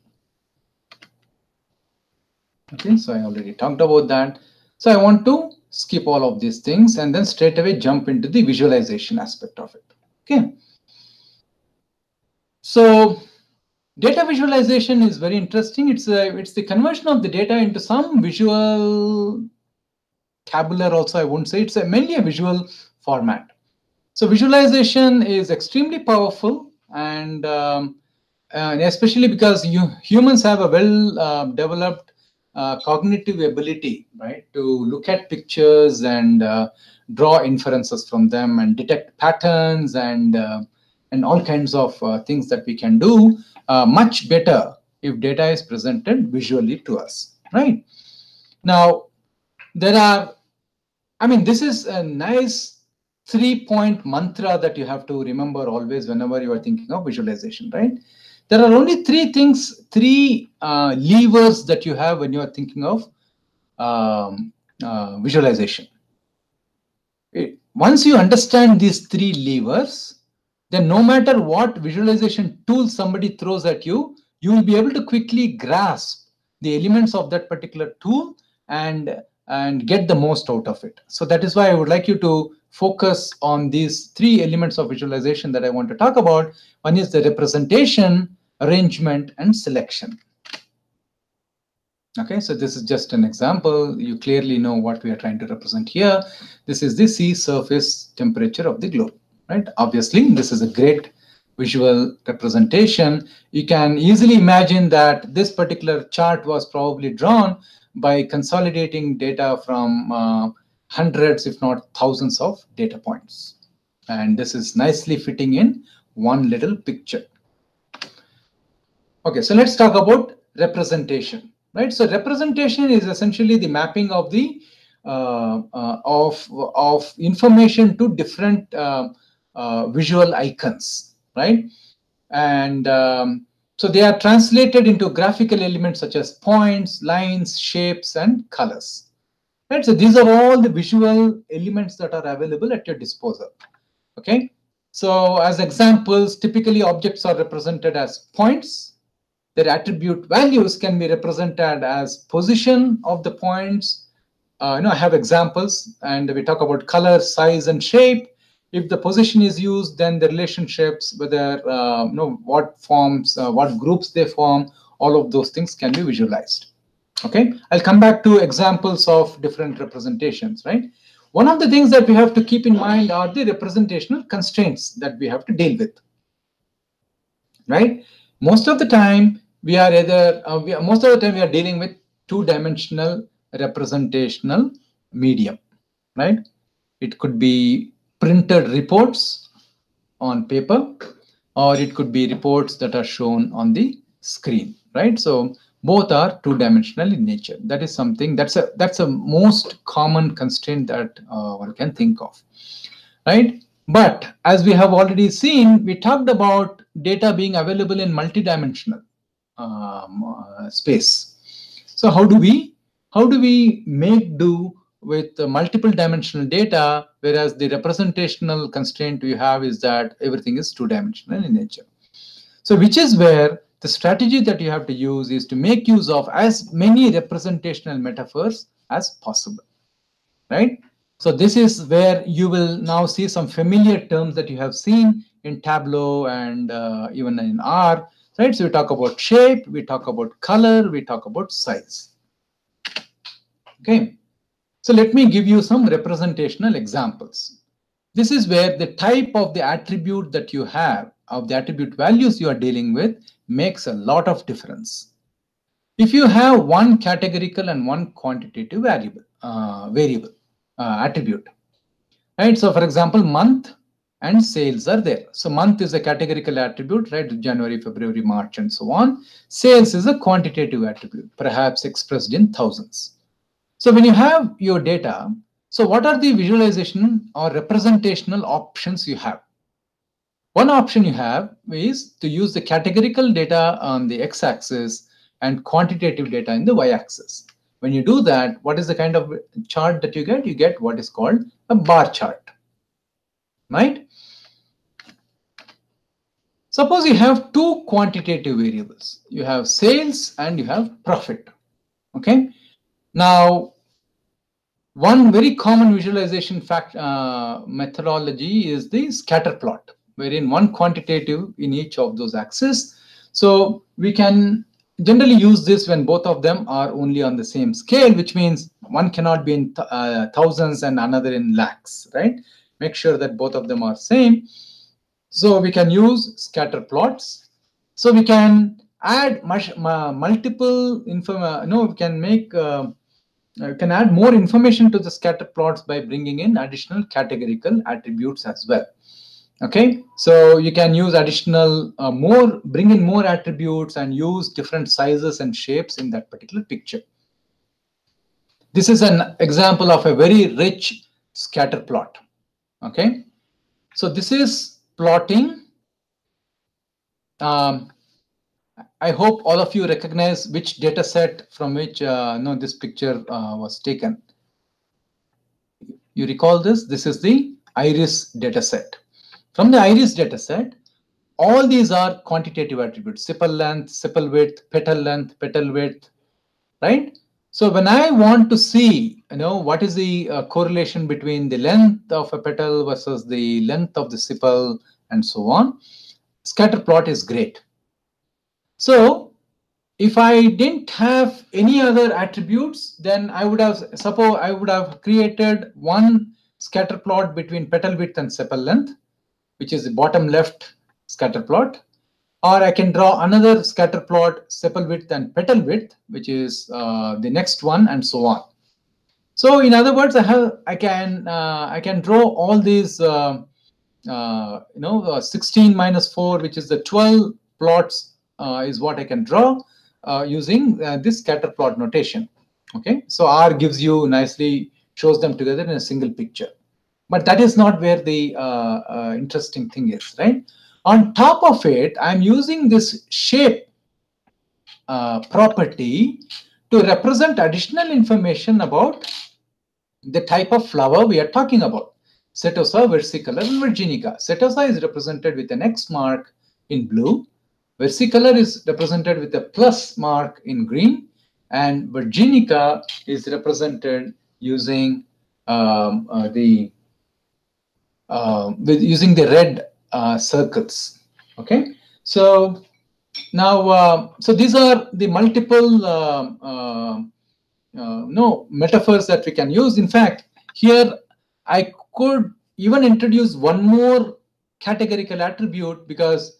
Okay, so I already talked about that. So I want to skip all of these things and then straight away jump into the visualization aspect of it. Okay. So data visualization is very interesting. It's the conversion of the data into some visual tabular also, I wouldn't say. It's mainly a visual format. So visualization is extremely powerful, and especially because humans have a well developed cognitive ability, right, to look at pictures and draw inferences from them and detect patterns and all kinds of things that we can do much better if data is presented visually to us, right? Now, there are, I mean, this is a nice 3-point mantra that you have to remember always whenever you are thinking of visualization, right? There are only three things, three levers that you have when you are thinking of visualization. Once you understand these three levers, then no matter what visualization tool somebody throws at you, you will be able to quickly grasp the elements of that particular tool and get the most out of it. So that is why I would like you to focus on these three elements of visualization that I want to talk about. One is the representation, arrangement, and selection. Okay, so this is just an example. You clearly know what we are trying to represent here. This is the sea surface temperature of the globe, right? Obviously, this is a great visual representation. You can easily imagine that this particular chart was probably drawn by consolidating data from hundreds, if not thousands of data points. And this is nicely fitting in one little picture. Okay, so let's talk about representation. Right, so representation is essentially the mapping of the of information to different visual icons, right? And so they are translated into graphical elements such as points, lines, shapes, and colors. Right, so these are all the visual elements that are available at your disposal. Okay, so as examples, typically objects are represented as points. Their attribute values can be represented as position of the points. I have examples, and we talk about color, size, and shape. If the position is used, then the relationships, whether what forms, what groups they form, all of those things can be visualized. Okay, I'll come back to examples of different representations. Right, one of the things that we have to keep in mind are the representational constraints that we have to deal with. Right. Most of the time, we are dealing with two-dimensional representational medium, right? It could be printed reports on paper, or it could be reports that are shown on the screen, right? So both are two-dimensional in nature. That is something that's a most common constraint that one can think of, right? But as we have already seen, we talked about data being available in multidimensional space. So how do we make do with multiple dimensional data, whereas the representational constraint we have is that everything is two-dimensional in nature? So which is where the strategy that you have to use is to make use of as many representational metaphors as possible, right? So this is where you will now see some familiar terms that you have seen in Tableau and even in R, right? So we talk about shape, we talk about color, we talk about size. Okay, so let me give you some representational examples. This is where the type of the attribute that you have, of the attribute values you are dealing with, makes a lot of difference. If you have one categorical and one quantitative variable, attribute, right? So for example, month and sales are there. So month is a categorical attribute, right? January, February, March, and so on. Sales is a quantitative attribute, perhaps expressed in thousands. So when you have your data, so what are the visualization or representational options you have? One option you have is to use the categorical data on the x-axis and quantitative data in the y-axis. When you do that, what is the kind of chart that you get? You get what is called a bar chart, right? Suppose you have two quantitative variables. You have sales and you have profit, okay? Now, one very common visualization methodology is the scatter plot, wherein one quantitative in each of those axes. So we can generally use this when both of them are only on the same scale, which means one cannot be in thousands and another in lakhs, right? Make sure that both of them are same. So we can use scatter plots. So we can add multiple we can make can add more information to the scatter plots by bringing in additional categorical attributes as well. Okay, so you can use additional bring in more attributes and use different sizes and shapes in that particular picture. This is an example of a very rich scatter plot. Okay, so this is plotting. I hope all of you recognize which data set from which this picture was taken. You recall this? This is the iris data set. From the iris data set, all these are quantitative attributes: sepal length, sepal width, petal width, right? So when I want to see, what is the correlation between the length of a petal versus the length of the sepal and so on, scatter plot is great. So if I didn't have any other attributes, then I would have created one scatter plot between petal width and sepal length, which is the bottom left scatter plot. Or I can draw another scatter plot, sepal width and petal width, which is the next one, and so on. So in other words, I can draw all these 16 minus 4, which is the 12 plots, is what I can draw using this scatter plot notation. Okay, so R gives you nicely, shows them together in a single picture. But that is not where the interesting thing is, right? On top of it, I'm using this shape property to represent additional information about the type of flower we are talking about. Setosa, versicolor, and virginica. Setosa is represented with an X mark in blue. Versicolor is represented with a plus mark in green. And virginica is represented using using the red circles. Okay, so now so these are the multiple metaphors that we can use. In fact, here I could even introduce one more categorical attribute, because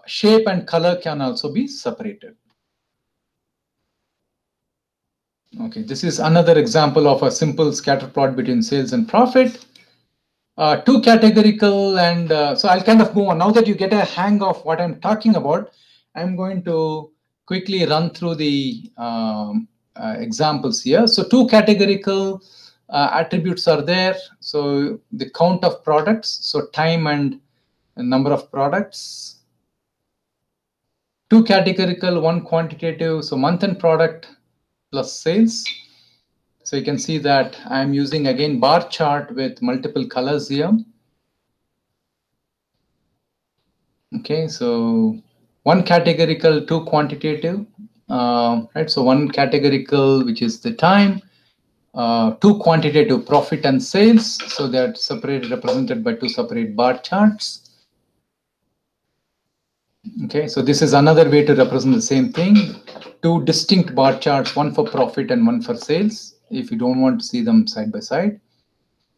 shape and color can also be separated. Okay, this is another example of a simple scatter plot between sales and profit. Two categorical, and so I'll kind of move on. Now that you get a hang of what I'm talking about, I'm going to quickly run through the examples here. So two categorical attributes are there. So the count of products, so time and number of products. Two categorical, one quantitative, so month and product plus sales. So you can see that I'm using again bar chart with multiple colors here. Okay, so one categorical, two quantitative, right? So one categorical, which is the time, two quantitative, profit and sales. So they're separated, represented by two separate bar charts. Okay, so this is another way to represent the same thing. Two distinct bar charts, one for profit and one for sales, if you don't want to see them side by side.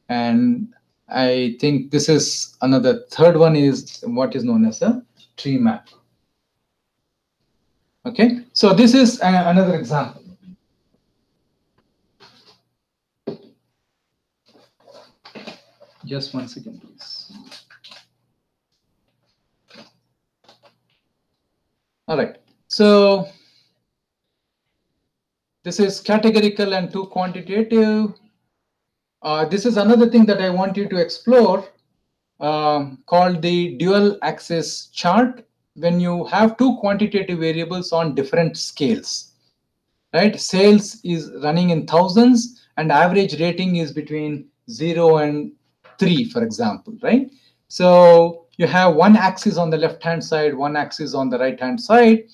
And I think this is another third one, is what is known as a tree map. Okay, so this is another example. Just 1 second, please. All right, so this is categorical and two quantitative. This is another thing that I want you to explore, called the dual axis chart. When you have two quantitative variables on different scales, right? Sales is running in thousands and average rating is between 0 and 3, for example, right? So you have one axis on the left-hand side, one axis on the right-hand side,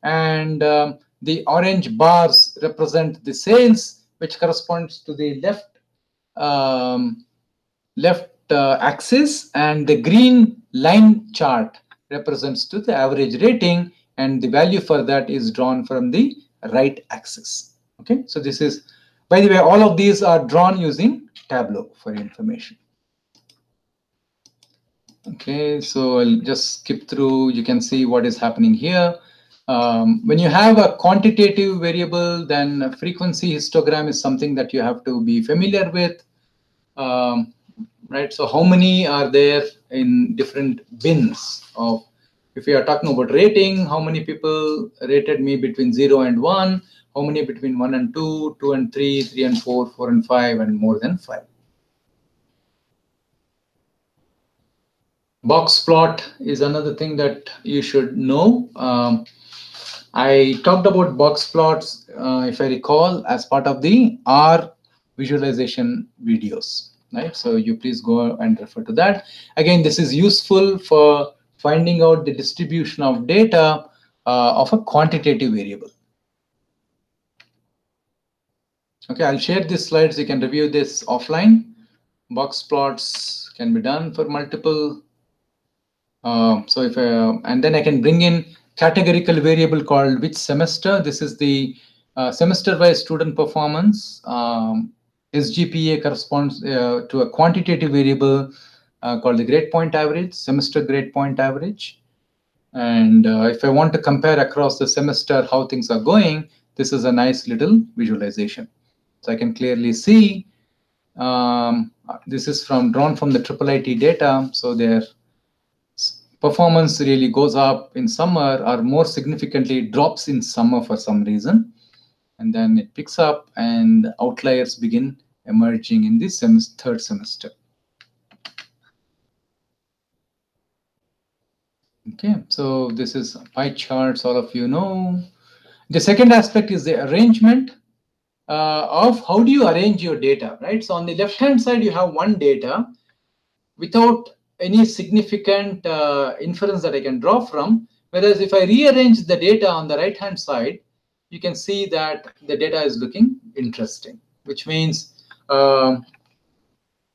and the orange bars represent the sales, which corresponds to the left axis, and the green line chart represents to the average rating, and the value for that is drawn from the right axis. Okay, so this is, by the way, all of these are drawn using Tableau for your information. Okay, so I'll just skip through. You can see what is happening here. When you have a quantitative variable, then a frequency histogram is something that you have to be familiar with. right? So how many are there in different bins of, if we are talking about rating, how many people rated me between 0 and 1, how many between 1 and 2, 2 and 3, 3 and 4, 4 and 5, and more than 5. Box plot is another thing that you should know. I talked about box plots, if I recall, as part of the R visualization videos, right? So you please go and refer to that. Again, this is useful for finding out the distribution of data of a quantitative variable. Okay, I'll share these slides. You can review this offline. Box plots can be done for multiple. So if and then I can bring in categorical variable called which semester. This is the semester-wise student performance. SGPA corresponds to a quantitative variable called the grade point average, semester grade point average. And if I want to compare across the semester how things are going, this is a nice little visualization. So I can clearly see this is drawn from the IIIT data. So their performance really goes up in summer, or more significantly drops in summer for some reason, and then it picks up and outliers begin emerging in the third semester. Okay, so this is pie charts, all of you know. The second aspect is the arrangement of how do you arrange your data, right? So on the left hand side you have one data without any significant inference that I can draw from. Whereas if I rearrange the data on the right hand side, you can see that the data is looking interesting, which means the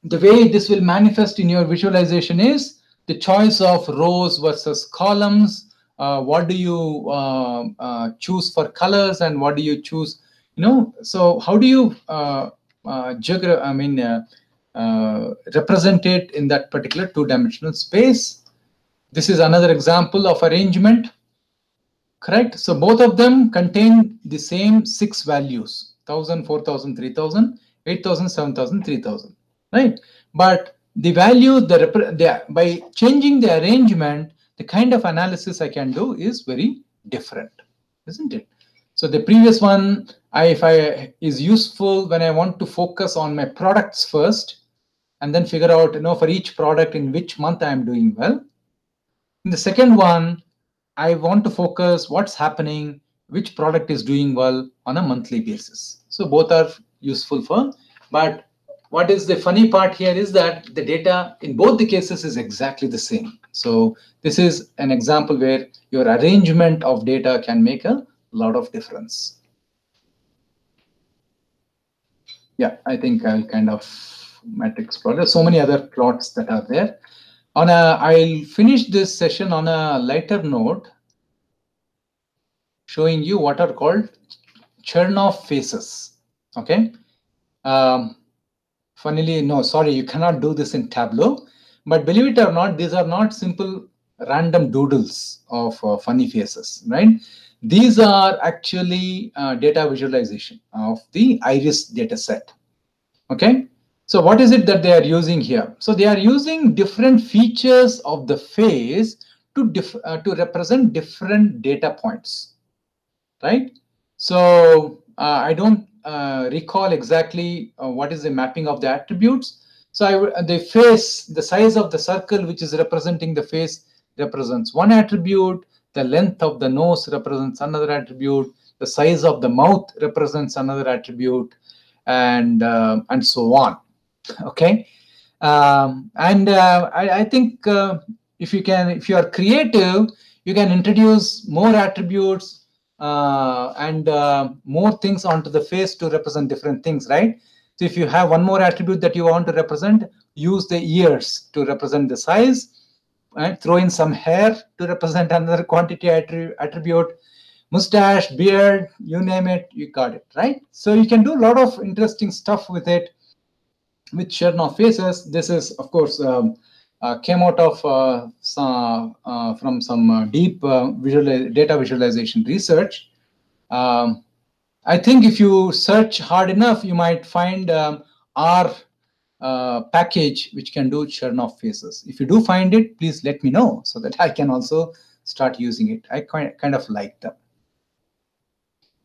way this will manifest in your visualization is the choice of rows versus columns. What do you choose for colors, and what do you choose? So how do you represent it in that particular two-dimensional space? This is another example of arrangement, correct? So both of them contain the same 6 values: 1000, 4000, 3000, 8000, 7000, 3000, right? But the value, by changing the arrangement, the kind of analysis I can do is very different, isn't it? So the previous one, is useful when I want to focus on my products first, and then figure out, for each product in which month I am doing well. In the second one, I want to focus what's happening, which product is doing well on a monthly basis. So both are useful for, but what is the funny part here is that the data in both the cases is exactly the same. So this is an example where your arrangement of data can make a lot of difference. Yeah, I think I'll kind of matrix plot. There's so many other plots that are there. I'll finish this session on a lighter note, showing you what are called Chernoff faces. Okay. Funnily, no, sorry, you cannot do this in Tableau. But believe it or not, these are not simple random doodles of funny faces, right? These are actually data visualization of the iris data set. Okay. So what is it that they are using here? So they are using different features of the face to represent different data points, right? So I don't recall exactly what is the mapping of the attributes. So the face, the size of the circle which is representing the face represents one attribute. The length of the nose represents another attribute. The size of the mouth represents another attribute, and so on. Okay, I think if you are creative, you can introduce more attributes and more things onto the face to represent different things, right? So if you have one more attribute that you want to represent, use the ears to represent the size, right? Throw in some hair to represent another quantity attribute, mustache, beard, you name it, you got it, right? So you can do a lot of interesting stuff with it. With Chernoff faces, this is of course came out of from some deep data visualization research. I think if you search hard enough, you might find R package which can do Chernoff phases. If you do find it, please let me know so that I can also start using it. I kind of like them.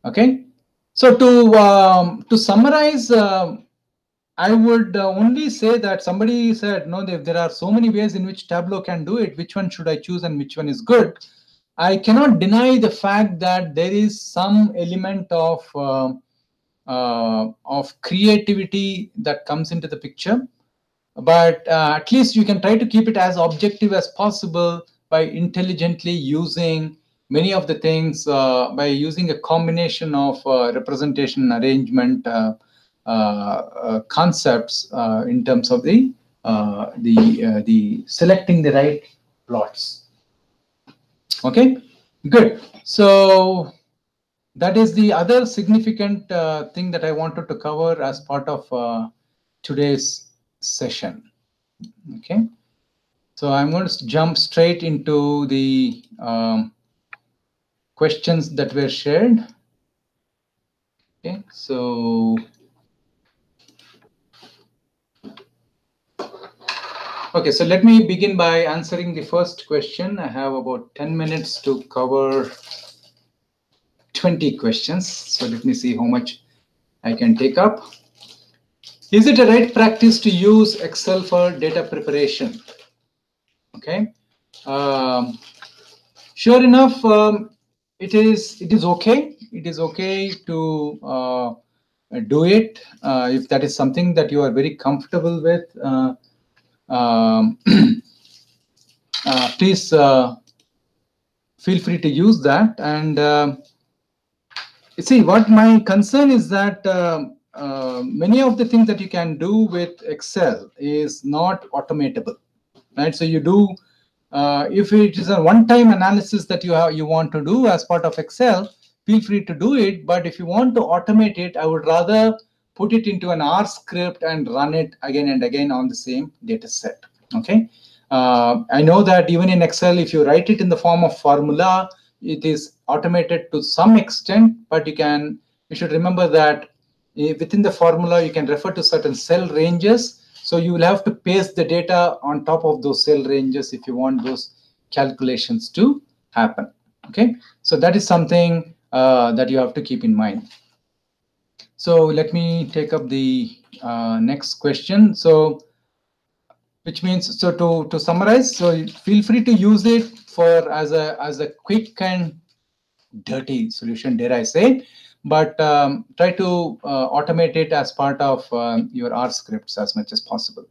Okay, so to summarize, I would only say that somebody said, no, there are so many ways in which Tableau can do it. Which one should I choose and which one is good? I cannot deny the fact that there is some element of creativity that comes into the picture. But at least you can try to keep it as objective as possible by intelligently using many of the things, by using a combination of representation, arrangement, concepts in terms of the selecting the right plots. Okay, good. So that is the other significant thing that I wanted to cover as part of today's session. Okay, so I'm going to jump straight into the questions that were shared. Okay, so let me begin by answering the first question. I have about 10 minutes to cover 20 questions. So let me see how much I can take up. Is it a right practice to use Excel for data preparation? Okay. Sure enough, it is okay. It is okay to do it if that is something that you are very comfortable with. Please feel free to use that. And see, what my concern is that many of the things that you can do with Excel is not automatable, right? So you do, if it is a one-time analysis that you want to do as part of Excel, feel free to do it. But if you want to automate it, I would rather put it into an R script and run it again and again on the same data set. Okay. I know that even in Excel, if you write it in the form of formula, it is automated to some extent, but you should remember that within the formula, you can refer to certain cell ranges. So you will have to paste the data on top of those cell ranges if you want those calculations to happen. Okay, so that is something that you have to keep in mind. So let me take up the next question. So, which means, so to summarize, so feel free to use it for as a quick and dirty solution, dare I say, but try to automate it as part of your R scripts as much as possible.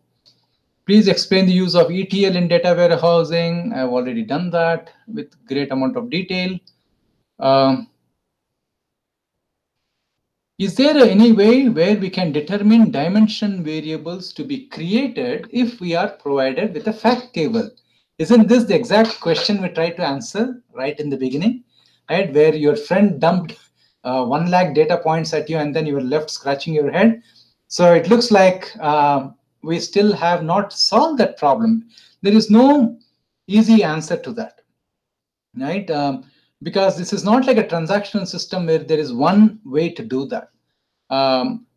Please explain the use of ETL in data warehousing. I've already done that with great amount of detail. Is there any way where we can determine dimension variables to be created if we are provided with a fact table? Isn't this the exact question we tried to answer right in the beginning, right? Where your friend dumped 1 lakh data points at you and then you were left scratching your head. So it looks like we still have not solved that problem. There is no easy answer to that, right? Because this is not like a transactional system where there is one way to do that.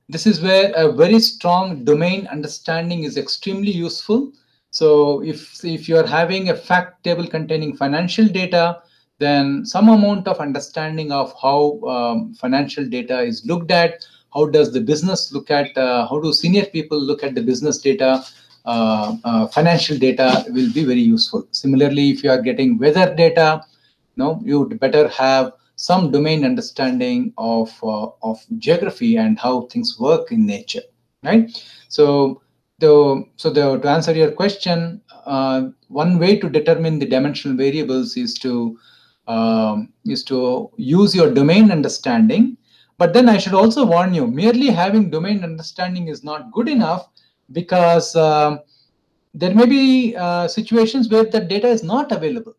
This is where a very strong domain understanding is extremely useful. So if you're having a fact table containing financial data, then some amount of understanding of how financial data is looked at, how does the business look at, how do senior people look at the business data, financial data will be very useful. Similarly, if you are getting weather data, you'd better have some domain understanding of geography and how things work in nature, right? So to answer your question, one way to determine the dimensional variables is to use your domain understanding. But then I should also warn you, merely having domain understanding is not good enough, because there may be situations where the data is not available.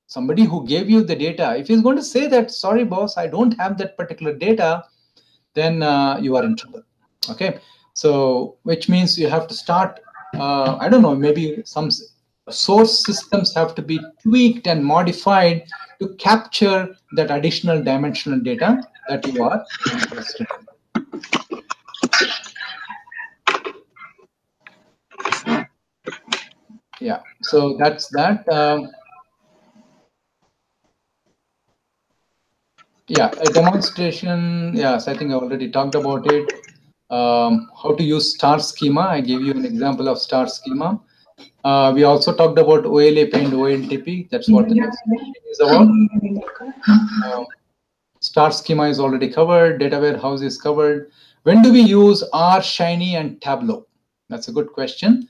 Somebody who gave you the data, if he's going to say that, sorry, boss, I don't have that particular data, then you are in trouble. Okay, so which means you have to start, I don't know, maybe some source systems have to be tweaked and modified to capture that additional dimensional data that you are interested in. Yeah, so that's that. Yeah, a demonstration. Yes, I think I already talked about it. How to use star schema. I gave you an example of star schema. We also talked about OLAP and OLTP. That's what the demonstration is about. Star schema is already covered. Data warehouse is covered. When do we use R, Shiny, and Tableau? That's a good question.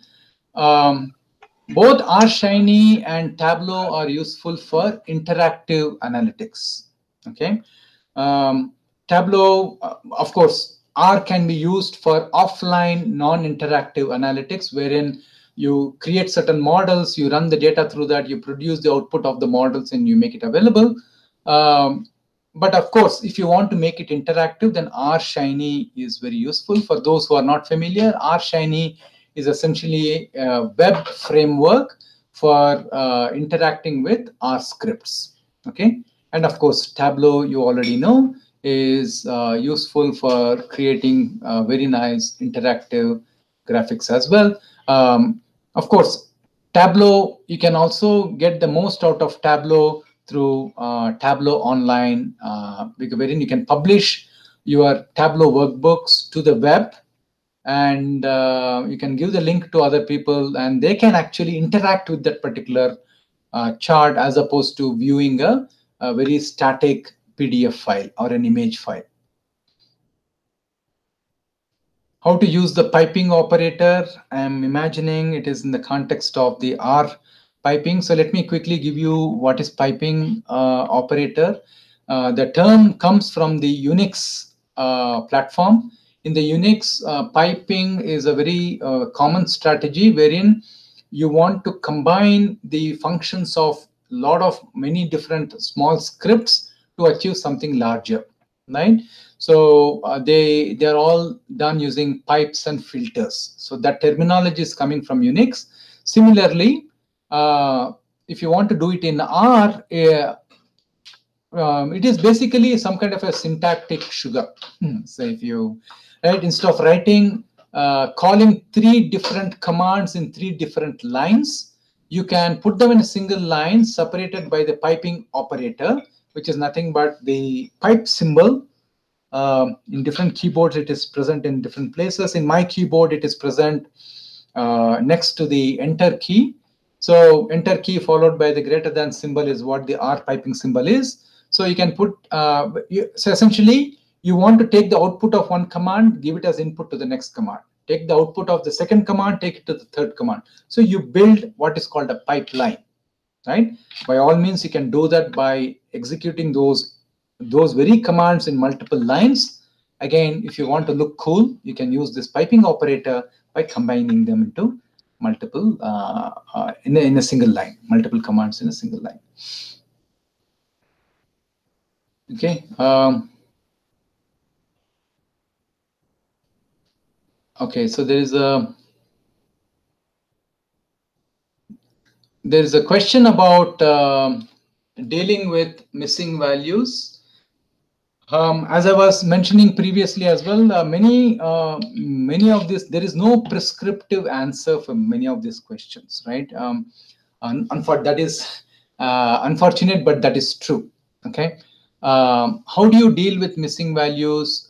Both R, Shiny, and Tableau are useful for interactive analytics. Okay. Tableau, of course, R can be used for offline non-interactive analytics, wherein you create certain models, you run the data through that, you produce the output of the models, and you make it available. But of course, if you want to make it interactive, then R Shiny is very useful. For those who are not familiar, R Shiny is essentially a web framework for interacting with R scripts. Okay. And of course, Tableau, you already know, is useful for creating very nice interactive graphics as well. Of course, Tableau, you can also get the most out of Tableau through Tableau Online, wherein you can publish your Tableau workbooks to the web, and you can give the link to other people, and they can actually interact with that particular chart as opposed to viewing a very static PDF file or an image file. How to use the piping operator? I'm imagining it is in the context of the R piping. So let me quickly give you what is piping operator. The term comes from the Unix platform. In the Unix, piping is a very common strategy wherein you want to combine the functions of many different small scripts to achieve something larger, right? So they're all done using pipes and filters. So that terminology is coming from Unix. Similarly, if you want to do it in R, it is basically some kind of a syntactic sugar. So if you instead of writing calling 3 different commands in 3 different lines, you can put them in a single line separated by the piping operator, which is nothing but the pipe symbol. In different keyboards, it is present in different places. In my keyboard, it is present next to the enter key. So enter key followed by the greater than symbol is what the R piping symbol is. So you can put, so essentially, you want to take the output of one command, give it as input to the next command. Take the output of the second command, take it to the third command. So you build what is called a pipeline, right? By all means, you can do that by executing those very commands in multiple lines. Again, if you want to look cool, you can use this piping operator by combining them into multiple in a single line, multiple commands in a single line. Okay. Okay. So there is a question about dealing with missing values. As I was mentioning previously as well, many of this, there is no prescriptive answer for many of these questions, right? That is unfortunate, but that is true. Okay. How do you deal with missing values?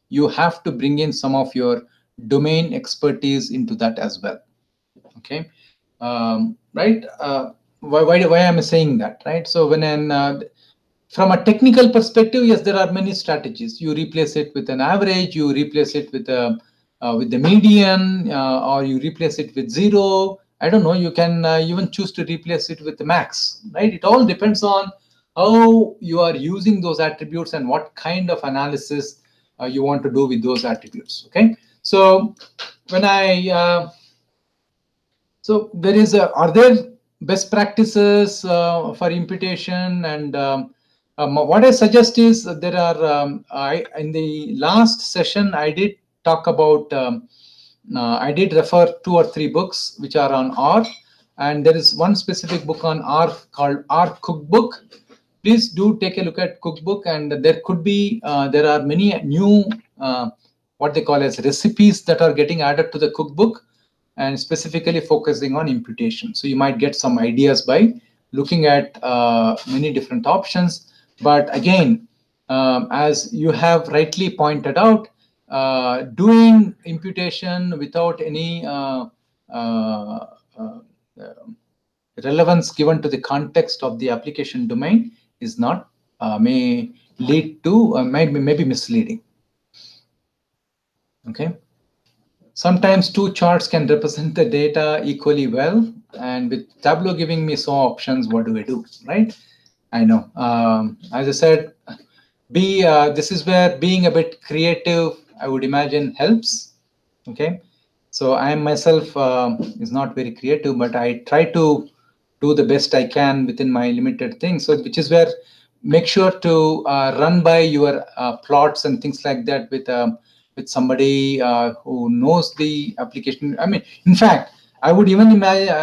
You have to bring in some of your domain expertise into that as well. Okay. Right. Why am I saying that? Right. So when from a technical perspective, yes, there are many strategies. You replace it with an average, you replace it with the median, or you replace it with 0. I don't know. You can even choose to replace it with the max, right? It all depends on how you are using those attributes and what kind of analysis you want to do with those attributes. Okay. So when so there is are there best practices for imputation? And what I suggest is there are, in the last session, I did talk about, I did refer 2 or 3 books which are on R. And there is one specific book on R called R Cookbook. Please do take a look at Cookbook. And there could be, there are many new, what they call as recipes that are getting added to the cookbook. and specifically focusing on imputation. So you might get some ideas by looking at many different options. But again, as you have rightly pointed out, doing imputation without any relevance given to the context of the application domain is not, may lead to, may be misleading. Okay. Sometimes two charts can represent the data equally well, and with Tableau giving me so options, what do I do, right? I know. As I said, this is where being a bit creative, I would imagine, helps. Okay. So I myself is not very creative, but I try to do the best I can within my limited things. So which is where make sure to run by your plots and things like that with somebody who knows the application. I mean, in fact, I would even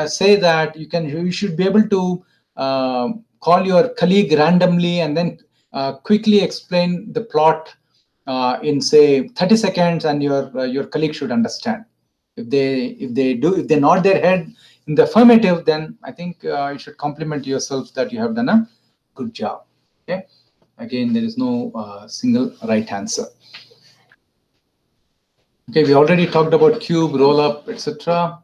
say that you should be able to call your colleague randomly and then quickly explain the plot in say 30 seconds, and your colleague should understand. If they nod their head in the affirmative, then I think you should compliment yourself that you have done a good job. Okay. Again, there is no single right answer. Okay, we already talked about cube, roll up, etc.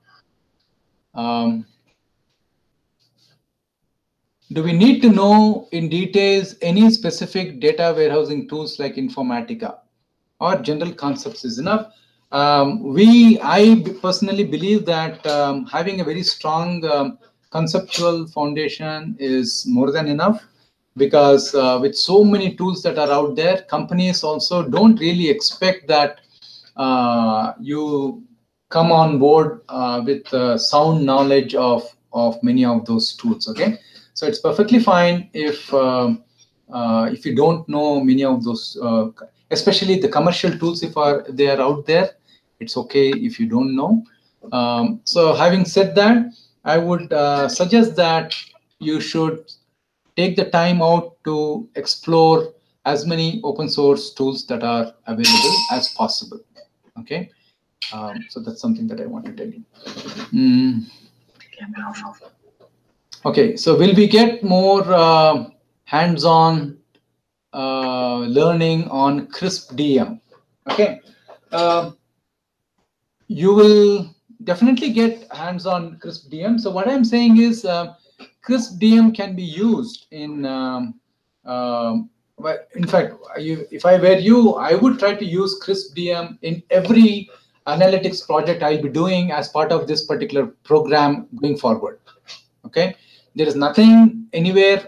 Do we need to know in details any specific data warehousing tools like Informatica, or general concepts is enough? I personally believe that having a very strong conceptual foundation is more than enough, because with so many tools that are out there, companies also don't really expect that you come on board with sound knowledge of many of those tools. Okay, so it's perfectly fine if you don't know many of those, especially the commercial tools. If they are out there, it's okay if you don't know. So having said that, I would suggest that you should take the time out to explore as many open source tools that are available as possible. Okay, so that's something that I want to tell you. Okay, so will we get more hands-on learning on CRISP DM? Okay, you will definitely get hands-on CRISP DM. So what I'm saying is CRISP DM can be used in in fact, if I were you, I would try to use CRISP DM in every analytics project I'll be doing as part of this particular program going forward. Okay, there is nothing anywhere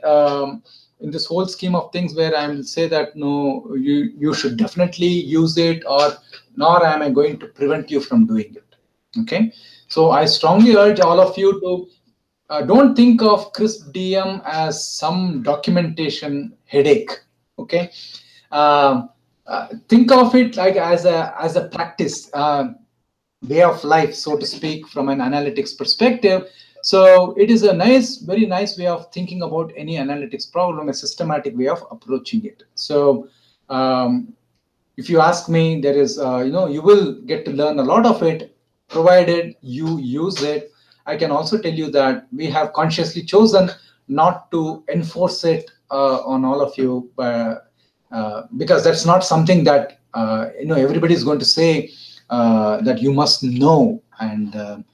in this whole scheme of things where I will say that no, you should definitely use it, or nor am I going to prevent you from doing it. Okay, so I strongly urge all of you to don't think of CRISP DM as some documentation headache. Okay, think of it like as a practice way of life, so to speak, from an analytics perspective. So it is a very nice way of thinking about any analytics problem, a systematic way of approaching it. So if you ask me, there is you will get to learn a lot of it, provided you use it. I can also tell you that we have consciously chosen not to enforce it on all of you, because that's not something that everybody is going to say that you must know, and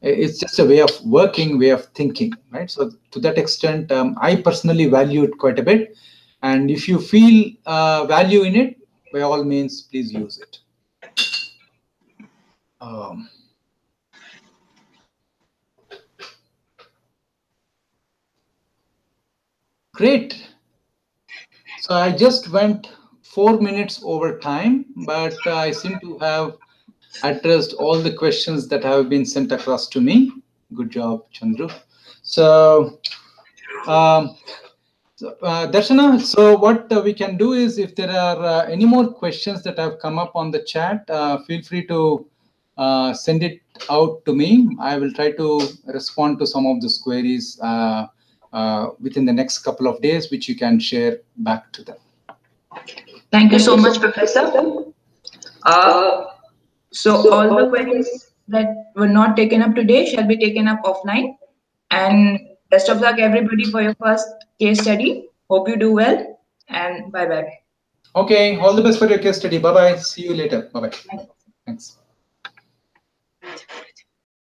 it's just a way of working, way of thinking, right? So to that extent, I personally value it quite a bit, and if you feel value in it, by all means, please use it. Great. So I just went 4 minutes over time, but I seem to have addressed all the questions that have been sent across to me. Good job, Chandru. So, Darshana, so what we can do is, if there are any more questions that have come up on the chat, feel free to send it out to me. I will try to respond to some of those queries within the next couple of days, which you can share back to them. Thank you so much, Professor. So all the queries that were not taken up today shall be taken up offline. And best of luck, everybody, for your first case study. Hope you do well, and bye-bye. Okay, all the best for your case study. Bye-bye. See you later. Bye-bye. Thanks.